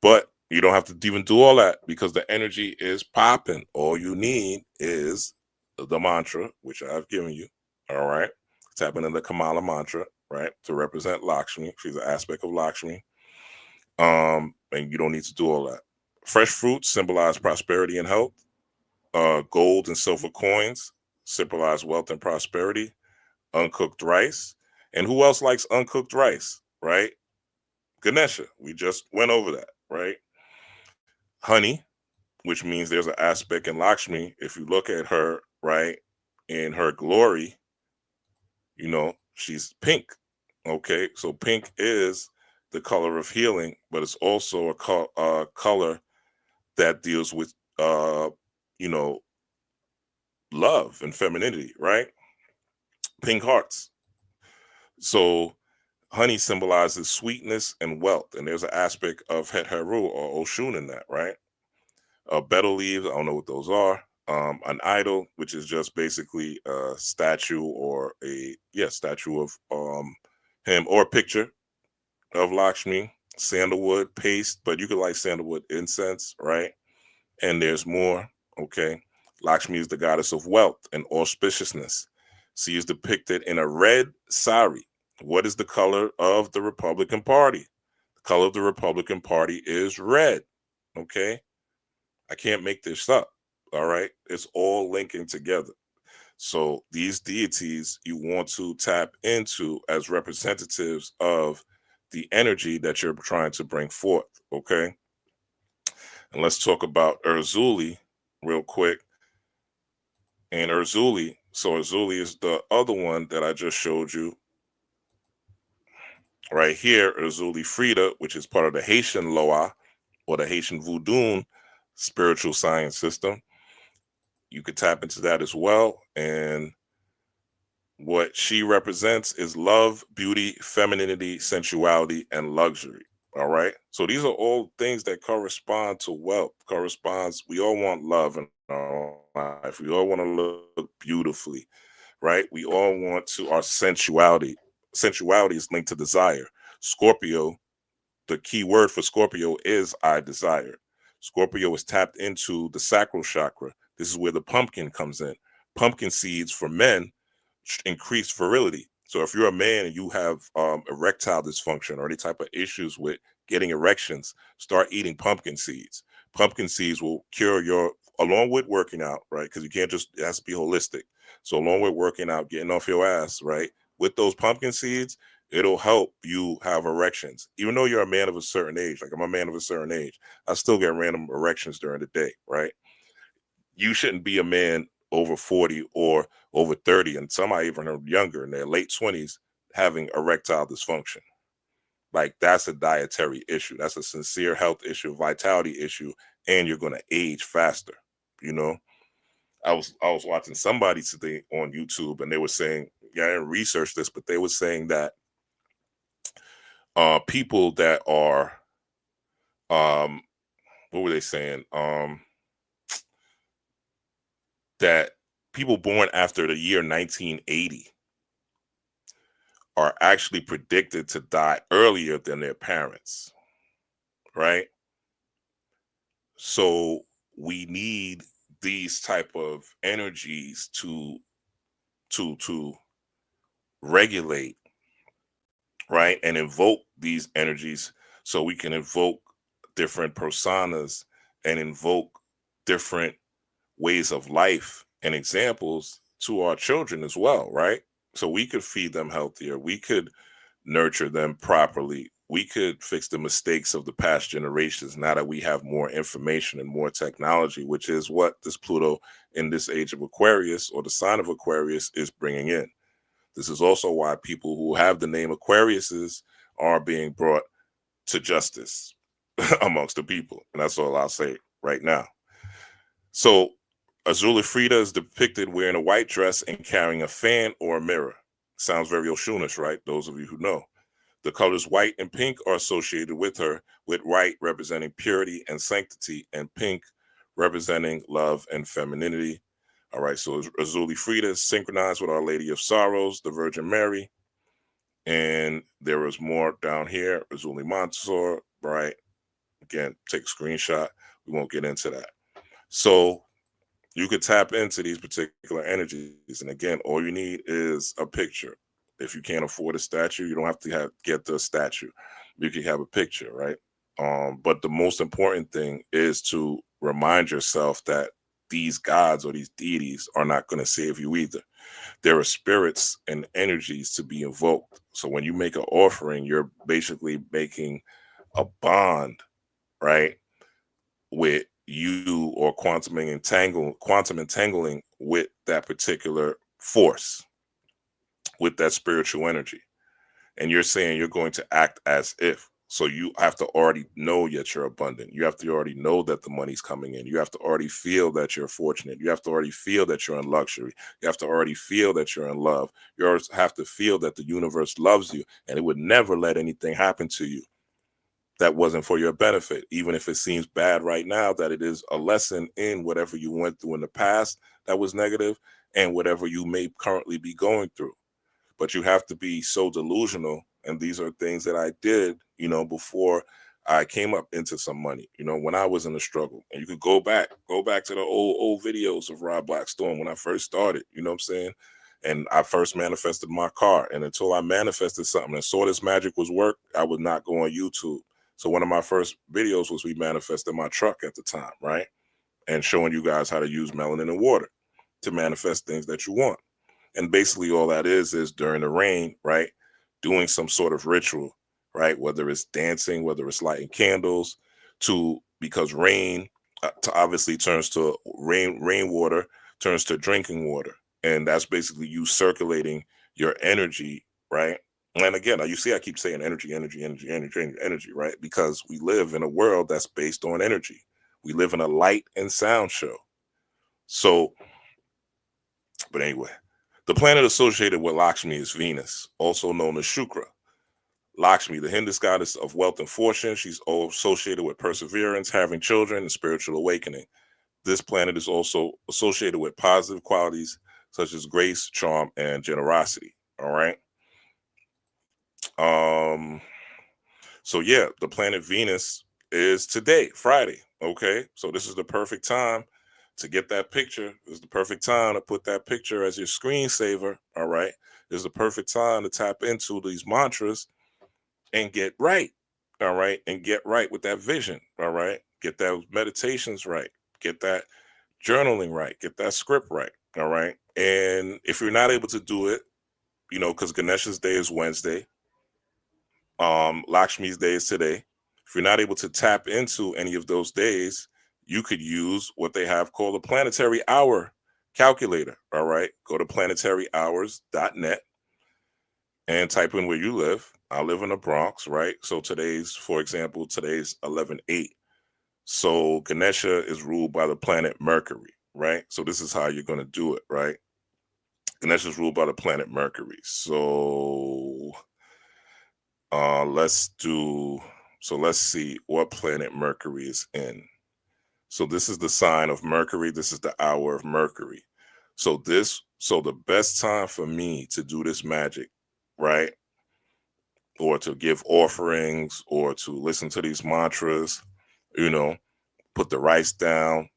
Speaker 1: But you don't have to even do all that because the energy is popping. All you need is the mantra, which I've given you. All right. Tap into the Kamala mantra, right? To represent Lakshmi. She's an aspect of Lakshmi. And you don't need to do all that. Fresh fruits symbolize prosperity and health. Gold and silver coins symbolize wealth and prosperity. Uncooked rice. And who else likes uncooked rice, right? Ganesha. We just went over that, right? Honey, which means there's an aspect in Lakshmi. If you look at her, right, in her glory, she's pink. Okay. So pink is the color of healing, but it's also a color that deals with, love and femininity, right? Pink hearts. So honey symbolizes sweetness and wealth, and there's an aspect of Het Heru or Oshun in that, right? Betel leaves, I don't know what those are. an idol, which is just basically a statue or a statue of him, or a picture of Lakshmi, sandalwood paste, but you could like sandalwood incense, right? And there's more. Okay. Lakshmi is the goddess of wealth and auspiciousness. She is depicted in a red sari. What is the color of the Republican Party? The color of the Republican Party is red. Okay. I can't make this up. All right. It's all linking together. So these deities you want to tap into as representatives of the energy that you're trying to bring forth. Okay. And let's talk about Erzuli real quick. And Erzuli, so Erzuli is the other one that I just showed you right here, Erzuli Frida, which is part of the Haitian Loa or the Haitian Voodoo spiritual science system. You could tap into that as well. And what she represents is love, beauty, femininity, sensuality, and luxury. All right. So these are all things that correspond to wealth. We all want love in our life. We all want to look beautifully, right? We all want to our sensuality. Sensuality is linked to desire. Scorpio, the key word for Scorpio is I desire. Scorpio is tapped into the sacral chakra. This is where the pumpkin comes in. Pumpkin seeds for men increase virility. So if you're a man and you have erectile dysfunction or any type of issues with getting erections, start eating pumpkin seeds. Pumpkin seeds will cure your, along with working out, right? Because you can't just, it has to be holistic. So along with working out, getting off your ass, right? With those pumpkin seeds, it'll help you have erections. Even though you're a man of a certain age, like I'm a man of a certain age, I still get random erections during the day, right? You shouldn't be a man over 40 or over 30, and some I even are younger in their late 20s having erectile dysfunction. Like that's a dietary issue. That's a sincere health issue, vitality issue, and you're going to age faster. You know, I was watching somebody today on YouTube, and they were saying, yeah, I didn't research this, but they were saying that people that are what were they saying? That people born after the year 1980 are actually predicted to die earlier than their parents, right? So we need these type of energies to regulate, right, and invoke these energies so we can invoke different personas and invoke different ways of life and examples to our children as well, right? So we could feed them healthier. We could nurture them properly. We could fix the mistakes of the past generations now that we have more information and more technology, which is what this Pluto in this age of Aquarius or the sign of Aquarius is bringing in. This is also why people who have the name Aquariuses are being brought to justice amongst the people. And that's all I'll say right now. So Azula Frida is depicted wearing a white dress and carrying a fan or a mirror. Sounds very Oshunish, right? Those of you who know. The colors white and pink are associated with her, with white representing purity and sanctity, and pink representing love and femininity. All right, so Azuli Frida is synchronized with Our Lady of Sorrows, the Virgin Mary. And there is more down here, Azuli Mansour, right? Again, take a screenshot. We won't get into that. So you could tap into these particular energies. And again, all you need is a picture. If you can't afford a statue, you don't have to get the statue. You can have a picture, right? But the most important thing is to remind yourself that these gods or these deities are not going to save you either. There are spirits and energies to be invoked. So when you make an offering, you're basically making a bond, right, with you, or quantum entangling with that particular force, with that spiritual energy. And you're saying you're going to act as if. So you have to already know that you're abundant. You have to already know that the money's coming in. You have to already feel that you're fortunate. You have to already feel that you're in luxury. You have to already feel that you're in love. You always have to feel that the universe loves you and it would never let anything happen to you that wasn't for your benefit, even if it seems bad right now, that it is a lesson in whatever you went through in the past that was negative and whatever you may currently be going through. But you have to be so delusional. And these are things that I did, before I came up into some money, when I was in the struggle. And you could go back to the old videos of Rob Blackstorm when I first started, you know what I'm saying? And I first manifested my car. And until I manifested something and saw this magic was work, I would not go on YouTube. So one of my first videos was me manifesting my truck at the time, right? And showing you guys how to use melanin and water to manifest things that you want. And basically all that is during the rain, right? Doing some sort of ritual, right? Whether it's dancing, whether it's lighting candles, because rain obviously turns to rainwater turns to drinking water. And that's basically you circulating your energy, right? And again, you see, I keep saying energy, right? Because we live in a world that's based on energy. We live in a light and sound show. So, but anyway, the planet associated with Lakshmi is Venus, also known as Shukra. Lakshmi, the Hindu goddess of wealth and fortune. She's associated with perseverance, having children, and spiritual awakening. This planet is also associated with positive qualities such as grace, charm, and generosity. All right. So yeah, the planet Venus is today, Friday. Okay. So this is the perfect time to get that picture. This is the perfect time to put that picture as your screensaver. All right. This is the perfect time to tap into these mantras and get right. All right. And get right with that vision. All right. Get those meditations right. Get that journaling right. Get that script right. All right. And if you're not able to do it, because Ganesha's day is Wednesday, Lakshmi's day is today. If you're not able to tap into any of those days, you could use what they have called a planetary hour calculator. All right. Go to planetaryhours.net and type in where you live. I live in the Bronx, right? So for example, today's 11/8. So Ganesha is ruled by the planet Mercury, right? So this is how you're going to do it, right? Ganesha is ruled by the planet Mercury. So let's see what planet Mercury is in. So this is the sign of Mercury. This is the hour of Mercury. So the best time for me to do this magic, right? Or to give offerings or to listen to these mantras, put the rice down,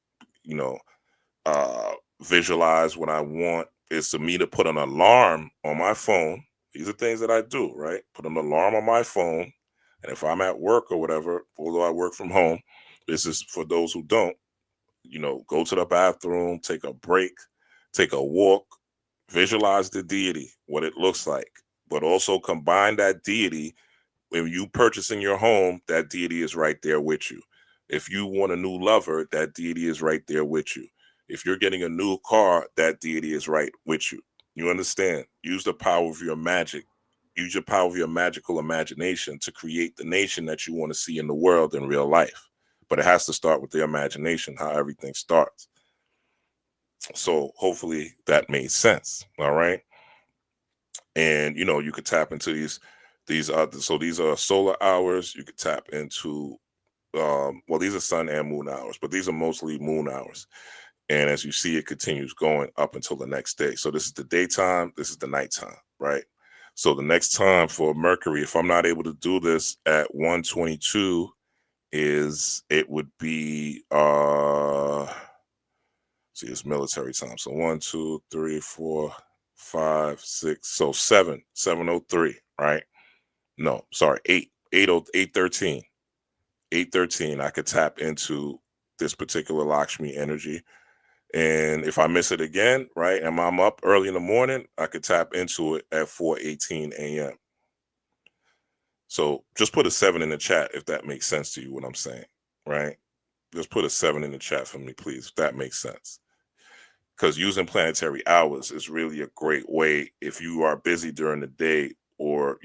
Speaker 1: visualize what I want, is for me to put an alarm on my phone. These are things that I do, right? Put an alarm on my phone. And if I'm at work or whatever, although I work from home, this is for those who don't, go to the bathroom, take a break, take a walk, visualize the deity, what it looks like, but also combine that deity. When you purchasing your home, that deity is right there with you. If you want a new lover, that deity is right there with you. If you're getting a new car, that deity is right with you. You understand? Use the power of your magic. Use your power of your magical imagination to create the nation that you want to see in the world in real life. But it has to start with the imagination, how everything starts. So hopefully that made sense. All right. And, you could tap into these are solar hours. You could tap into, these are sun and moon hours, but these are mostly moon hours. And as you see, it continues going up until the next day. So this is the daytime. This is the nighttime, right? So the next time for Mercury, if I'm not able to do this at 1:22, it would be, it's military time. So 1, 2, 3, 4, 5, 6. So 7:03, right? No, sorry, 8:13. 8:13, I could tap into this particular Lakshmi energy. And if I miss it again, right, and I'm up early in the morning, I could tap into it at 4:18 a.m. So just put a 7 in the chat if that makes sense to you, what I'm saying, right? Just put a 7 in the chat for me, please, if that makes sense. Because using planetary hours is really a great way if you are busy during the day or,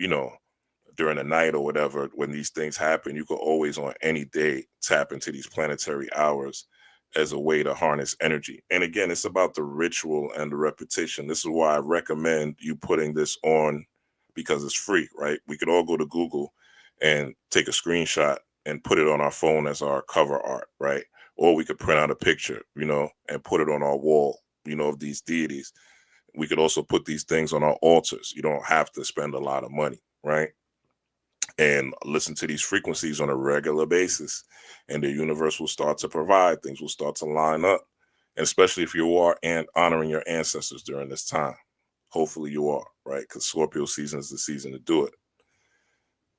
Speaker 1: during the night or whatever. When these things happen, you can always on any day tap into these planetary hours as a way to harness energy. And again, it's about the ritual and the repetition. This is why I recommend you putting this on, because it's free, right? We could all go to Google and take a screenshot and put it on our phone as our cover art, right? Or we could print out a picture, and put it on our wall, of these deities. We could also put these things on our altars. You don't have to spend a lot of money, right? And listen to these frequencies on a regular basis, and the universe will start to provide. Things will start to line up, and especially if you are honoring your ancestors during this time. Hopefully you are, right? Because Scorpio season is the season to do it.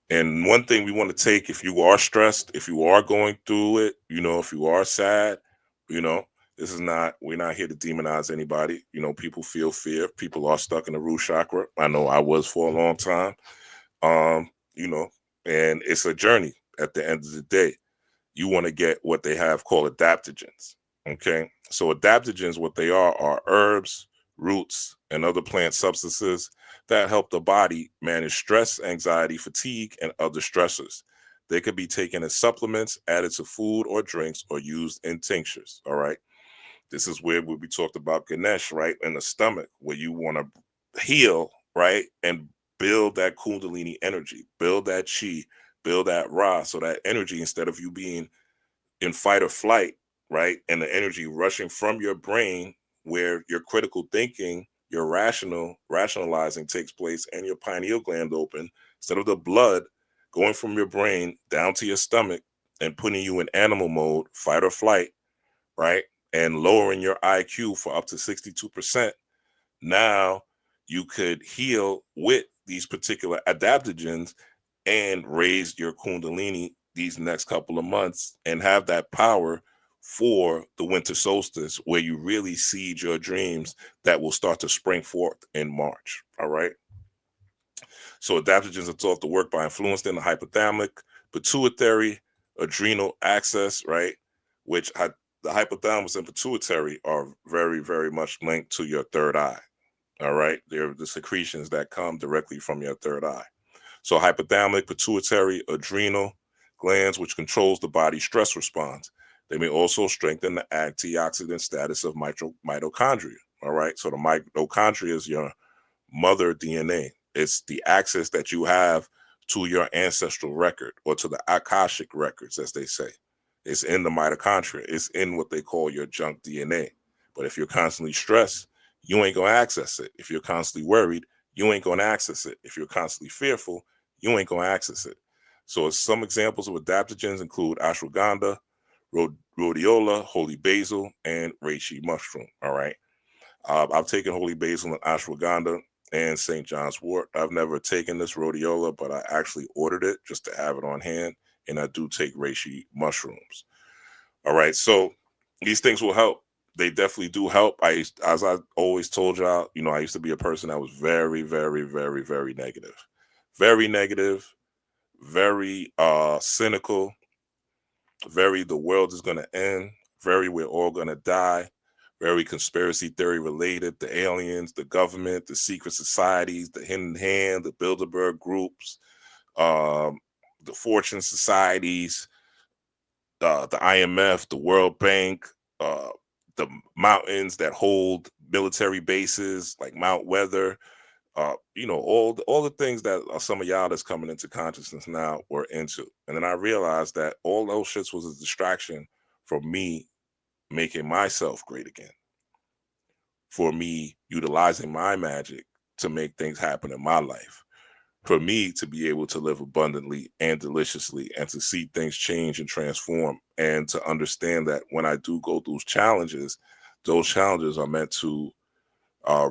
Speaker 1: And one thing we want to take, if you are stressed, if you are going through it, if you are sad, this is not, we're not here to demonize anybody. People feel fear. People are stuck in the root chakra. I know I was for a long time. And it's a journey at the end of the day. You want to get what they have called adaptogens. Okay. So adaptogens, what they are herbs, roots, and other plant substances that help the body manage stress, anxiety, fatigue, and other stressors. They could be taken as supplements, added to food or drinks, or used in tinctures. All right. This is where we talked about Ganesh, right? In the stomach, where you want to heal, right? And build that Kundalini energy, build that chi, build that Ra. So that energy, instead of you being in fight or flight, right? And the energy rushing from your brain, where your critical thinking, your rationalizing takes place, and your pineal gland open, instead of the blood going from your brain down to your stomach and putting you in animal mode, fight or flight, right? And lowering your IQ for up to 62%. Now you could heal with these particular adaptogens and raise your Kundalini these next couple of months and have that power for the winter solstice, where you really seed your dreams that will start to spring forth in March. All right. So adaptogens are thought to work by influencing the hypothalamic, pituitary, adrenal axis, right? Which the hypothalamus and pituitary are very, very much linked to your third eye. All right. They're the secretions that come directly from your third eye. So hypothalamic, pituitary, adrenal glands, which controls the body's stress response. They may also strengthen the antioxidant status of mitochondria. All right. So the mitochondria is your mother DNA. It's the access that you have to your ancestral record, or to the Akashic records, as they say. It's in the mitochondria. It's in what they call your junk DNA. But if you're constantly stressed, you ain't going to access it. If you're constantly worried, you ain't going to access it. If you're constantly fearful, you ain't going to access it. So some examples of adaptogens include ashwagandha, rhodiola, holy basil, and reishi mushroom. All right. I've taken holy basil and ashwagandha and St. John's wort. I've never taken this rhodiola, but I actually ordered it just to have it on hand. And I do take reishi mushrooms. All right. So these things will help. They definitely do help. As I always told y'all, I used to be a person that was very, very, very, very negative. Very negative, very cynical, very the world is going to end, very we're all going to die, very conspiracy theory related, the aliens, the government, the secret societies, the hidden hand, the Bilderberg groups, the fortune societies, the IMF, the World Bank, the mountains that hold military bases like Mount Weather, all the things that some of y'all that's coming into consciousness now were into. And then I realized that all those shits was a distraction from me making myself great again, for me utilizing my magic to make things happen in my life, for me to be able to live abundantly and deliciously, and to see things change and transform, and to understand that when I do go through those challenges are meant to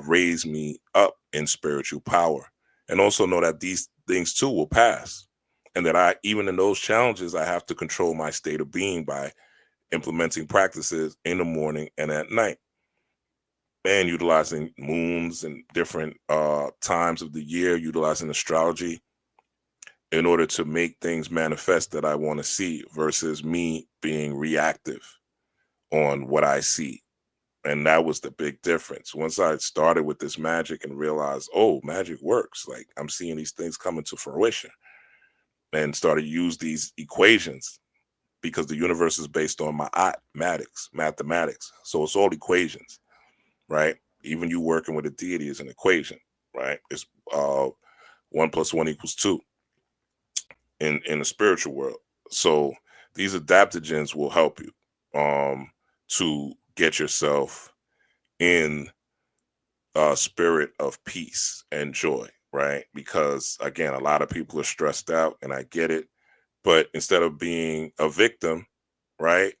Speaker 1: raise me up in spiritual power, and also know that these things too will pass, and that even in those challenges, I have to control my state of being by implementing practices in the morning and at night, and utilizing moons and different times of the year, utilizing astrology in order to make things manifest that I want to see, versus me being reactive on what I see. And that was the big difference. Once I started with this magic and realized, oh, magic works. Like, I'm seeing these things coming to fruition, and started to use these equations, because the universe is based on mathematics. So it's all equations, right? Even you working with a deity is an equation, right? It's 1 + 1 = 2. in the spiritual world. So these adaptogens will help you to get yourself in a spirit of peace and joy, right? Because again, a lot of people are stressed out, and I get it. But instead of being a victim, right,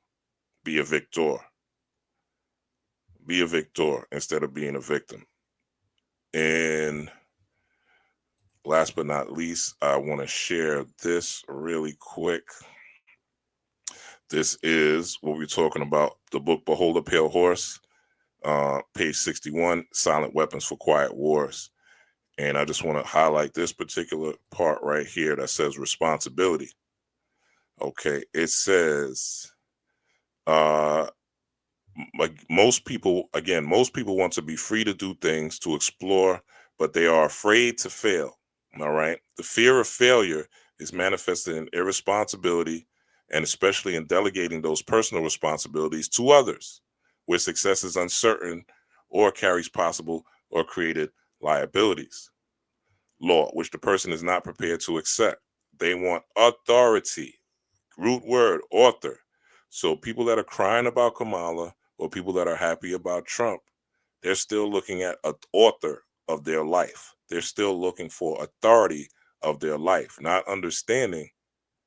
Speaker 1: be a victor. Be a victor instead of being a victim. And last but not least, I want to share this really quick. This is what we're talking about, the book Behold a Pale Horse, page 61, Silent Weapons for Quiet Wars. And I just want to highlight this particular part right here that says responsibility. Okay, it says, like most people, again, most people want to be free to do things, to explore, but they are afraid to fail. All right. The fear of failure is manifested in irresponsibility, and especially in delegating those personal responsibilities to others, where success is uncertain or carries possible or created liabilities. Law, which the person is not prepared to accept. They want authority. Root word, author. So people that are crying about Kamala or people that are happy about Trump, they're still looking at an author of their life. They're still looking for authority of their life, not understanding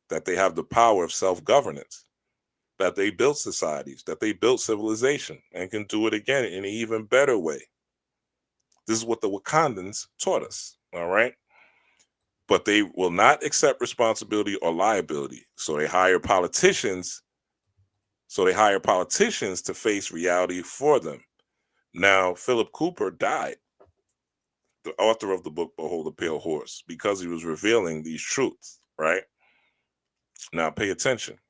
Speaker 1: that they have the power of self-governance, that they built societies, that they built civilization, and can do it again in an even better way. This is what the Wakandans taught us, all right? But they will not accept responsibility or liability. So they hire politicians. To face reality for them. Now, Philip Cooper died, the author of the book Behold the Pale Horse, because he was revealing these truths, right? Now, pay attention. It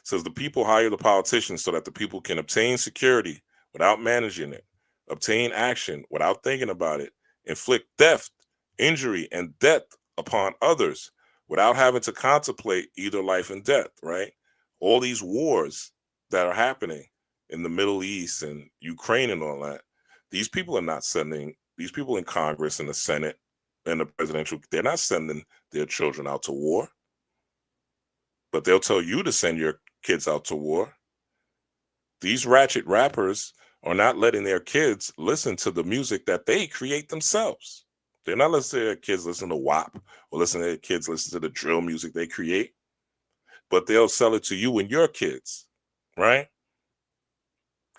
Speaker 1: says the people hire the politicians so that the people can obtain security without managing it, obtain action without thinking about it, inflict theft, injury, and death upon others without having to contemplate either life and death, right? All these wars that are happening in the Middle East and Ukraine and all that, these people in Congress and the Senate and the presidential, they're not sending their children out to war, but they'll tell you to send your kids out to war. These ratchet rappers are not letting their kids listen to the music that they create themselves. They're not letting their kids listen to WAP or listen to their kids listen to the drill music they create, but they'll sell it to you and your kids, right?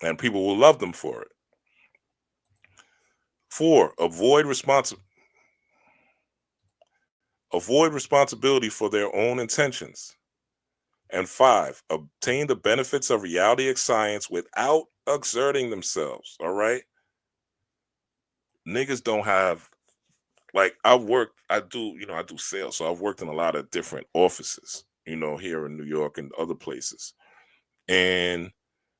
Speaker 1: And people will love them for it. 4, avoid responsibility for their own intentions. And 5, obtain the benefits of reality of science without exerting themselves. All right. Niggas don't have, like, I do sales. So I've worked in a lot of different offices, here in New York and other places. And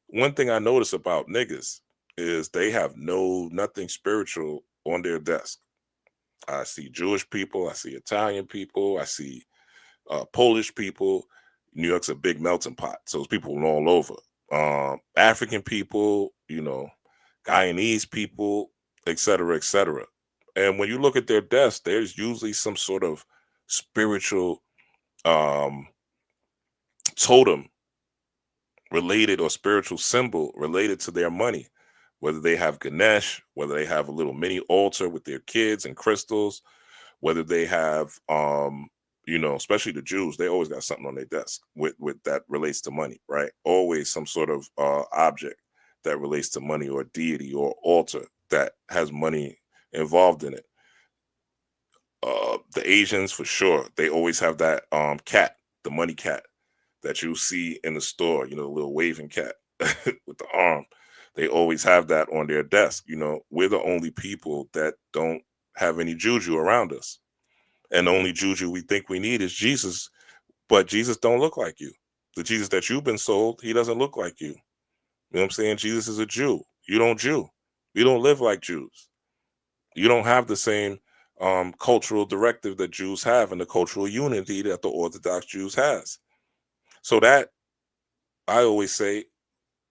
Speaker 1: one thing I notice about niggas is they have nothing spiritual on their desk. I see Jewish people, I see Italian people, I see Polish people. New York's a big melting pot, so there's people from all over. African people, Guyanese people, et cetera, et cetera. And when you look at their desk, there's usually some sort of spiritual totem related or spiritual symbol related to their money, whether they have Ganesh, whether they have a little mini altar with their kids and crystals, whether they have especially the Jews, they always got something on their desk with that relates to money, right? Always some sort of object that relates to money or deity or altar that has money involved in it. The Asians, for sure, they always have that cat, the money cat that you see in the store, the little waving cat with the arm. They always have that on their desk. We're the only people that don't have any juju around us. And the only juju we think we need is Jesus, but Jesus don't look like you. The Jesus that you've been sold, he doesn't look like you. You know what I'm saying? Jesus is a Jew. You don't Jew. You don't live like Jews. You don't have the same cultural directive that Jews have and the cultural unity that the Orthodox Jews has. So that, I always say,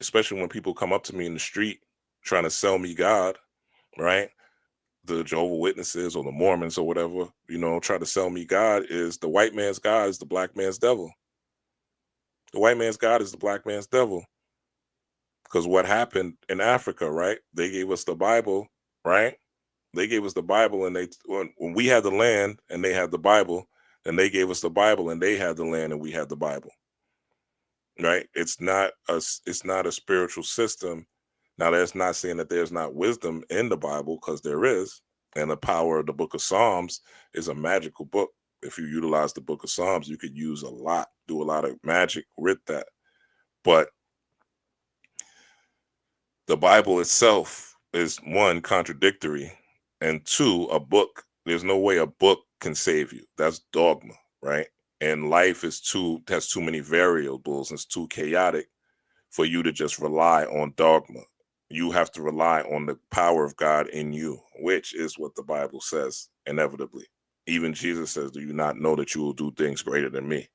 Speaker 1: especially when people come up to me in the street trying to sell me God, right? the Jehovah Witnesses or the Mormons or whatever, try to sell me God is the white man's God is the black man's devil. The white man's God is the black man's devil. Because what happened in Africa, right? They gave us the Bible, right? They gave us the Bible, and when we had the land and they had the Bible, then they gave us the Bible and they had the land and we had the Bible, right? It's not a spiritual system. Now, that's not saying that there's not wisdom in the Bible, because there is, and the power of the Book of Psalms is a magical book. If you utilize the Book of Psalms, you could use do a lot of magic with that. But the Bible itself is, one, contradictory, and two, a book. There's no way a book can save you. That's dogma, right? And life has too many variables and it's too chaotic for you to just rely on dogma. You have to rely on the power of God in you, which is what the Bible says inevitably. Even Jesus says, "Do you not know that you will do things greater than me?"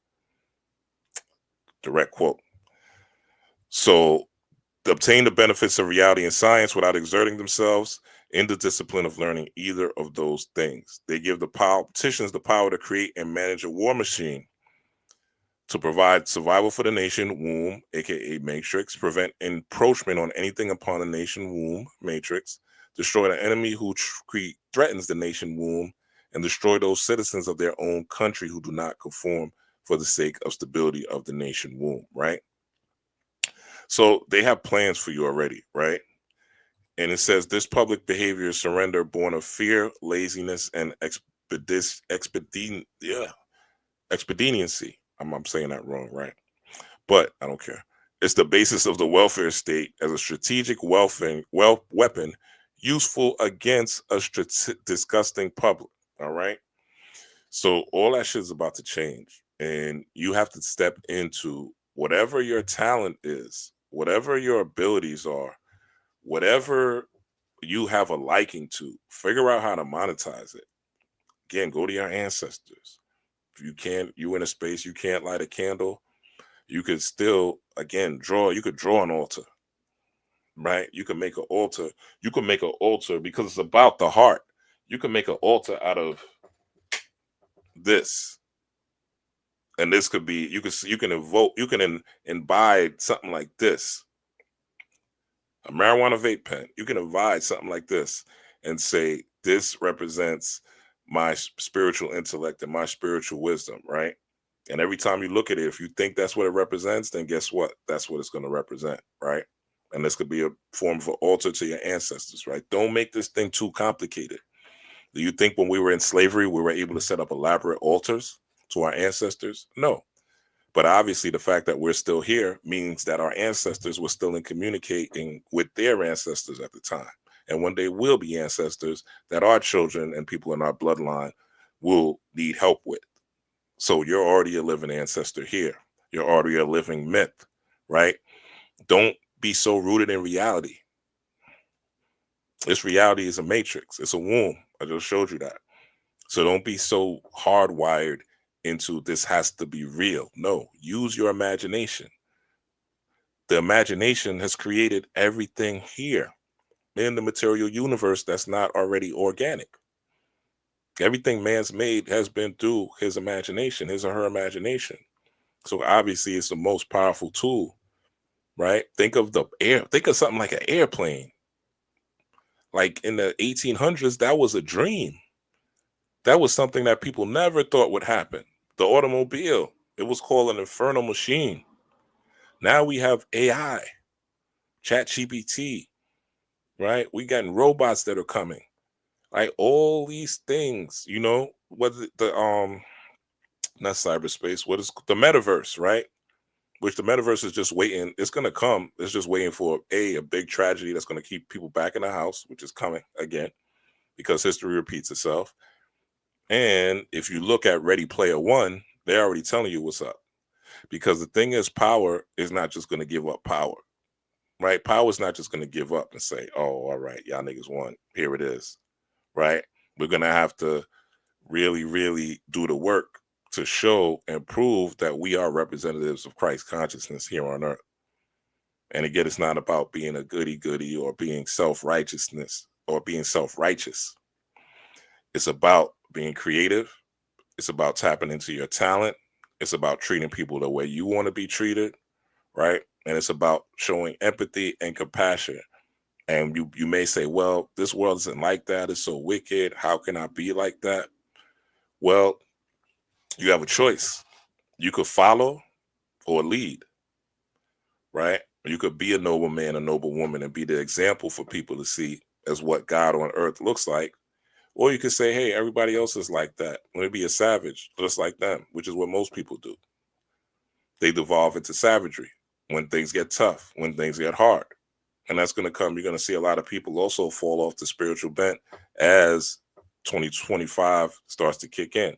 Speaker 1: Direct quote. So, to obtain the benefits of reality and science without exerting themselves in the discipline of learning either of those things. They give the politicians the power to create and manage a war machine to provide survival for the nation womb, aka matrix, prevent encroachment on anything upon the nation womb, matrix, destroy the enemy who threatens the nation womb, and destroy those citizens of their own country who do not conform for the sake of stability of the nation womb, right? So they have plans for you already, right? And it says this public behavior is surrender born of fear, laziness, and expediency. I'm saying that wrong, right? But I don't care. It's the basis of the welfare state as a strategic weapon useful against a disgusting public. All right. So all that shit is about to change. And you have to step into whatever your talent is, whatever your abilities are, whatever you have a liking to, figure out how to monetize it. Again, go to your ancestors. If you in a space, you can't light a candle, you could still, again, you could draw an altar, right? You can make an altar. You can make an altar because it's about the heart. You can make an altar out of this. And this could be, you can imbibe something like this. A marijuana vape pen. You can imbibe something like this and say, this represents my spiritual intellect and my spiritual wisdom, right? And every time you look at it, if you think that's what it represents, then guess what? That's what it's going to represent, right? And this could be a form of an altar to your ancestors, right? Don't make this thing too complicated. Do you think when we were in slavery, we were able to set up elaborate altars to our ancestors? No. But obviously, the fact that we're still here means that our ancestors were still in communicating with their ancestors at the time. And one day will be ancestors that our children and people in our bloodline will need help with. So you're already a living ancestor here. You're already a living myth, right? Don't be so rooted in reality. This reality is a matrix. It's a womb. I just showed you that. So don't be so hardwired into this has to be real. No, use your imagination. The imagination has created everything here in the material universe that's not already organic. Everything man's made has been through his imagination, his or her imagination. So obviously it's the most powerful tool, right? Think of something like an airplane. Like in the 1800s, that was a dream. That was something that people never thought would happen. The automobile, it was called an infernal machine. Now we have AI, ChatGPT, right? We got robots that are coming. Like all these things, whether not cyberspace, what is the metaverse, right? Which the metaverse is just waiting. It's going to come. It's just waiting for a big tragedy that's going to keep people back in the house, which is coming again because history repeats itself. And if you look at Ready Player One, they're already telling you what's up. Because the thing is, power is not just going to give up power, right? Power is not just going to give up and say, oh, all right, y'all niggas won. Here it is, right? We're going to have to really, really do the work to show and prove that we are representatives of Christ consciousness here on earth. And again, it's not about being a goody-goody or being self-righteousness or being self-righteous. It's about being creative. It's about tapping into your talent. It's about treating people the way you want to be treated, right? And it's about showing empathy and compassion. And you may say, well, this world isn't like that. It's so wicked. How can I be like that? Well, you have a choice. You could follow or lead, right? You could be a noble man, a noble woman, and be the example for people to see as what God on earth looks like. Or you could say, hey, everybody else is like that. Let me be a savage, just like them, which is what most people do. They devolve into savagery when things get tough, when things get hard. And that's going to come. You're going to see a lot of people also fall off the spiritual bent as 2025 starts to kick in.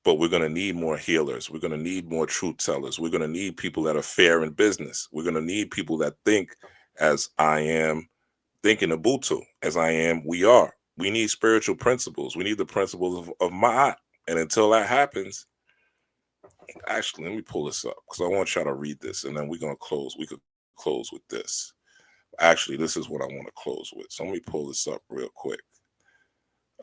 Speaker 1: But we're going to need more healers. We're going to need more truth tellers. We're going to need people that are fair in business. We're going to need people that think as I am thinking Ubuntu, as I am, we are. We need spiritual principles. We need the principles of Ma'at. And until that happens, actually, let me pull this up because I want y'all to read this and then we're going to close. We could close with this. Actually, this is what I want to close with. So let me pull this up real quick.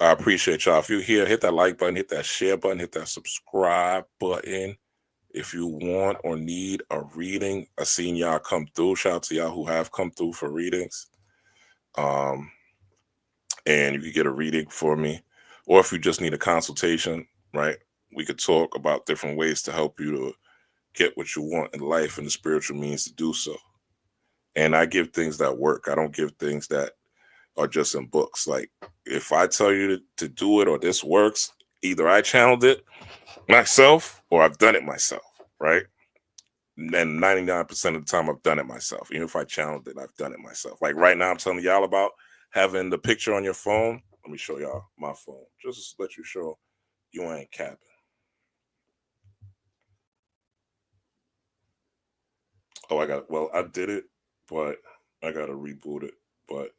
Speaker 1: I appreciate y'all. If you're here, hit that like button, hit that share button, hit that subscribe button. If you want or need a reading, I've seen y'all come through. Shout out to y'all who have come through for readings. And you can get a reading for me. Or if you just need a consultation, right? We could talk about different ways to help you to get what you want in life and the spiritual means to do so. And I give things that work. I don't give things that are just in books. Like if I tell you to do it or this works, either I channeled it myself or I've done it myself, right? And 99% of the time I've done it myself. Even if I channeled it, I've done it myself. Like right now I'm telling y'all about having the picture on your phone. Let me show y'all my phone. Just to let you show you ain't capping. Oh, I did it, but I got to reboot it. But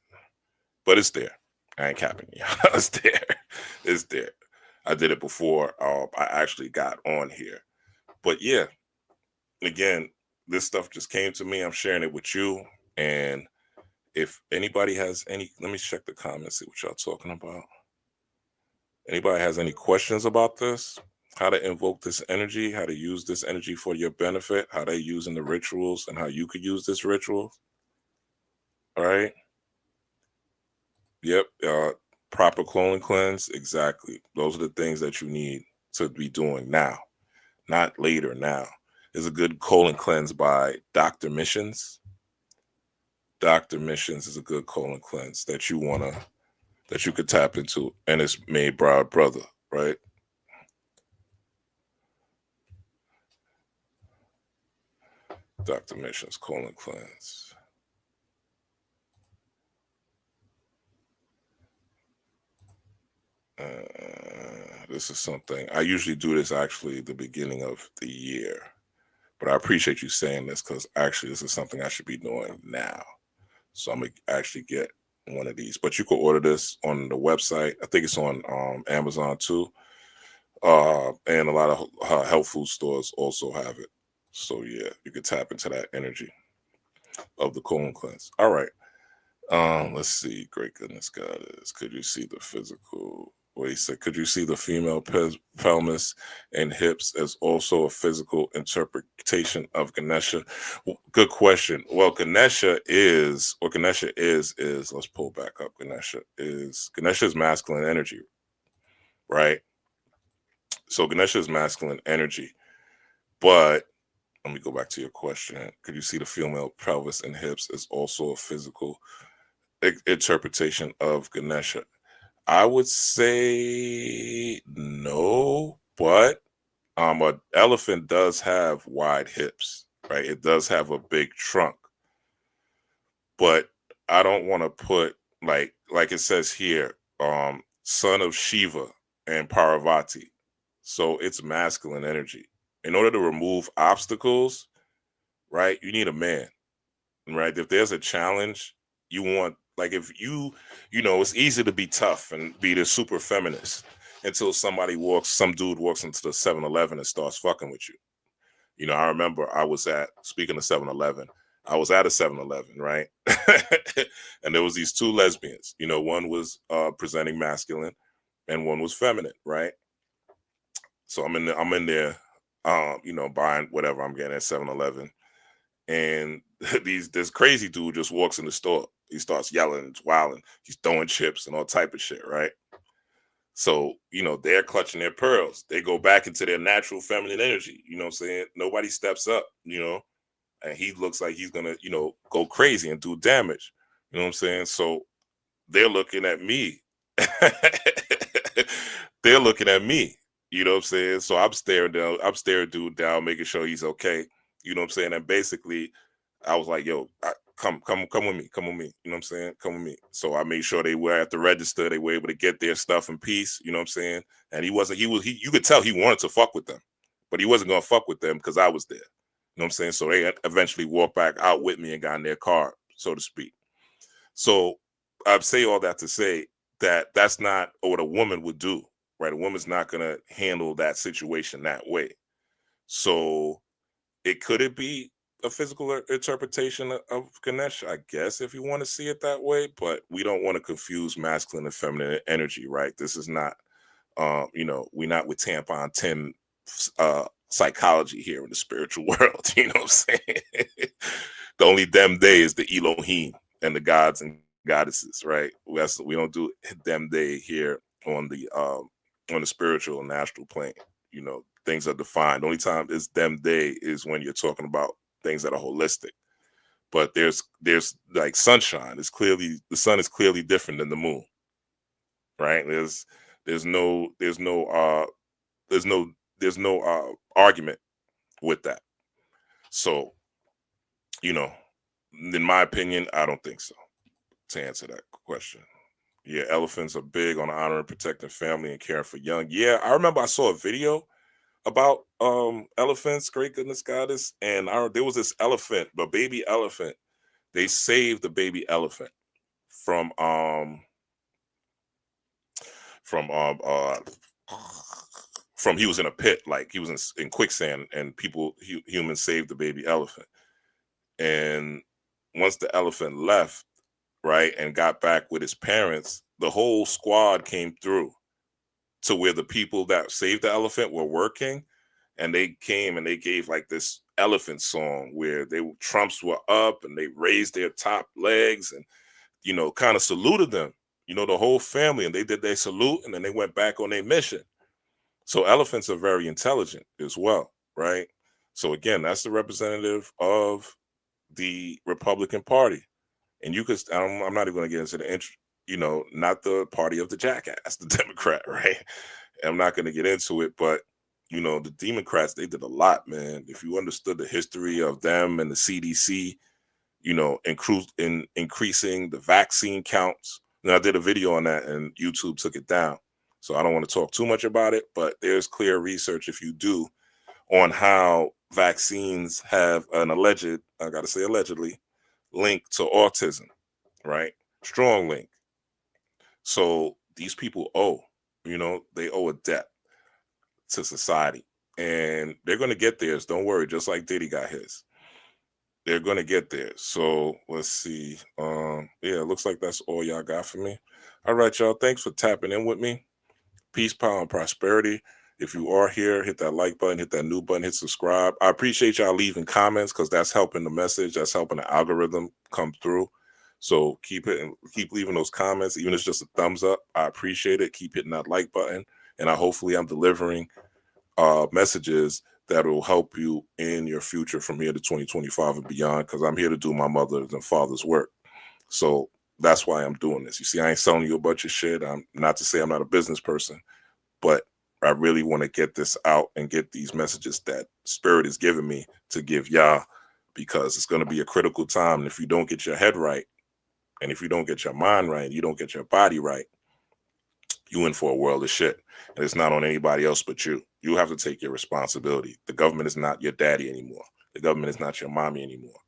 Speaker 1: it's there. I ain't capping you. It's there. It's there. I did it before I actually got on here. But yeah, again, this stuff just came to me. I'm sharing it with you. And if anybody has any, let me check the comments, see what y'all talking about. Anybody has any questions about this? How to invoke this energy, how to use this energy for your benefit, how they using the rituals and how you could use this ritual. All right. Yep. Proper colon cleanse. Exactly. Those are the things that you need to be doing now, not later. Now is a good colon cleanse by Dr. Missions. Dr. Missions is a good colon cleanse that you could tap into, and it's made by our brother, right? Dr. Missions colon cleanse. This is something I usually do this actually at the beginning of the year, but I appreciate you saying this because actually this is something I should be doing now. So I'm gonna actually get one of these, but you can order this on the website. I think it's on Amazon too, and a lot of health food stores also have it. So yeah, you can tap into that energy of the colon cleanse. All right. Let's see. Great goodness, goddess. Could you see the physical? What he said. Could you see the female pelvis and hips as also a physical interpretation of Ganesha? Good question. Well, Ganesha is let's pull back up. Ganesha is masculine energy, right? So Ganesha is masculine energy, but let me go back to your question. Could you see the female pelvis and hips as also a physical interpretation of Ganesha? I would say no, but an elephant does have wide hips, right? It does have a big trunk, but I don't want to put like it says here, son of Shiva and Parvati. So it's masculine energy. In order to remove obstacles, right? You need a man, right? If there's a challenge, you want, like, if it's easy to be tough and be the super feminist until some dude walks into the 7-Eleven and starts fucking with you. I remember I was speaking of 7-Eleven, I was at a 7-Eleven, right? And there was these two lesbians. You know, one was presenting masculine and one was feminine, right? So I'm in there, you know, buying whatever I'm getting at 7-Eleven. And this crazy dude just walks in the store. He starts yelling and wilding. He's throwing chips and all type of shit, right? So, you know, they're clutching their pearls. They go back into their natural feminine energy. You know what I'm saying? Nobody steps up, you know, and he looks like he's gonna, you know, go crazy and do damage. You know what I'm saying? So they're looking at me. They're looking at me. You know what I'm saying? So I'm staring dude down, making sure he's okay. You know what I'm saying? And basically, I was like, yo, come with me. Come with me. You know what I'm saying? Come with me. So I made sure they were at the register. They were able to get their stuff in peace. You know what I'm saying? And you could tell he wanted to fuck with them, but he wasn't going to fuck with them because I was there. You know what I'm saying? So they eventually walked back out with me and got in their car, so to speak. So I say all that to say that that's not what a woman would do, right? A woman's not going to handle that situation that way. So could it be a physical interpretation of Ganesh? I guess if you want to see it that way, but we don't want to confuse masculine and feminine energy, right? This is not, you know, we're not with tampon 10 psychology here in the spiritual world. You know what I'm saying? The only them they is the Elohim and the gods and goddesses, right? We don't do them they here on the spiritual and astral plane. You know, things are defined. The only time is them they is when you're talking about things that are holistic. But there's like sunshine. The sun is clearly different than the moon, right? There's no argument with that. So, you know, in my opinion, I don't think so. To answer that question, yeah, elephants are big on honoring, protecting family, and caring for young. Yeah, I remember I saw a video about elephants, great goodness goddess, and there was this elephant, the baby elephant. They saved the baby elephant from from um uh from he was in a pit, like he was in quicksand, and humans saved the baby elephant. And once the elephant left, right, and got back with his parents, the whole squad came through to where the people that saved the elephant were working, and they came and they gave like this elephant song where trumps were up and they raised their top legs and, you know, kind of saluted them, you know, the whole family, and they did their salute and then they went back on their mission. So elephants are very intelligent as well, right? So again, that's the representative of the Republican Party. And I'm not even going to get into you know, not the party of the jackass, the Democrat, right? I'm not going to get into it, but, you know, the Democrats, they did a lot, man. If you understood the history of them and the CDC, you know, increasing the vaccine counts. And I did a video on that and YouTube took it down. So I don't want to talk too much about it, but there's clear research, if you do, on how vaccines have an allegedly, link to autism, right? Strong link. So these people they owe a debt to society, and they're going to get theirs. Don't worry. Just like Diddy got his, they're going to get there. So let's see. Yeah, it looks like that's all y'all got for me. All right, y'all. Thanks for tapping in with me. Peace, power, and prosperity. If you are here, hit that like button, hit that new button, hit subscribe. I appreciate y'all leaving comments because that's helping the message. That's helping the algorithm come through. So keep leaving those comments, even if it's just a thumbs up. I appreciate it. Keep hitting that like button, and hopefully I'm delivering messages that will help you in your future from here to 2025 and beyond. Because I'm here to do my mother's and father's work. So that's why I'm doing this. You see, I ain't selling you a bunch of shit. I'm not to say I'm not a business person, but I really want to get this out and get these messages that Spirit is giving me to give y'all, because it's going to be a critical time. And if you don't get your head right, and if you don't get your mind right, you don't get your body right, you in for a world of shit. And it's not on anybody else but you. You have to take your responsibility. The government is not your daddy anymore. The government is not your mommy anymore.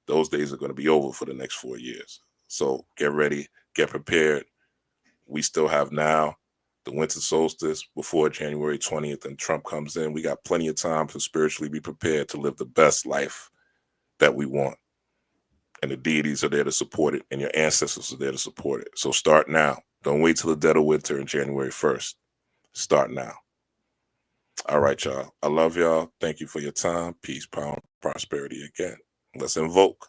Speaker 1: Those days are going to be over for the next 4 years. So get ready, get prepared. We still have now the winter solstice before January 20th and Trump comes in. We got plenty of time to spiritually be prepared to live the best life that we want. and the deities are there to support it, and your ancestors are there to support it. So start now. Don't wait till the dead of winter in January 1st. Start now. All right, y'all. I love y'all. Thank you for your time. Peace, power, and prosperity again. Let's invoke.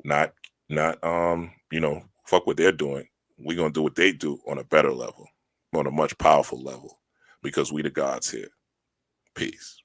Speaker 1: Not, fuck what they're doing. We're going to do what they do on a better level, on a much powerful level, because we the gods here. Peace.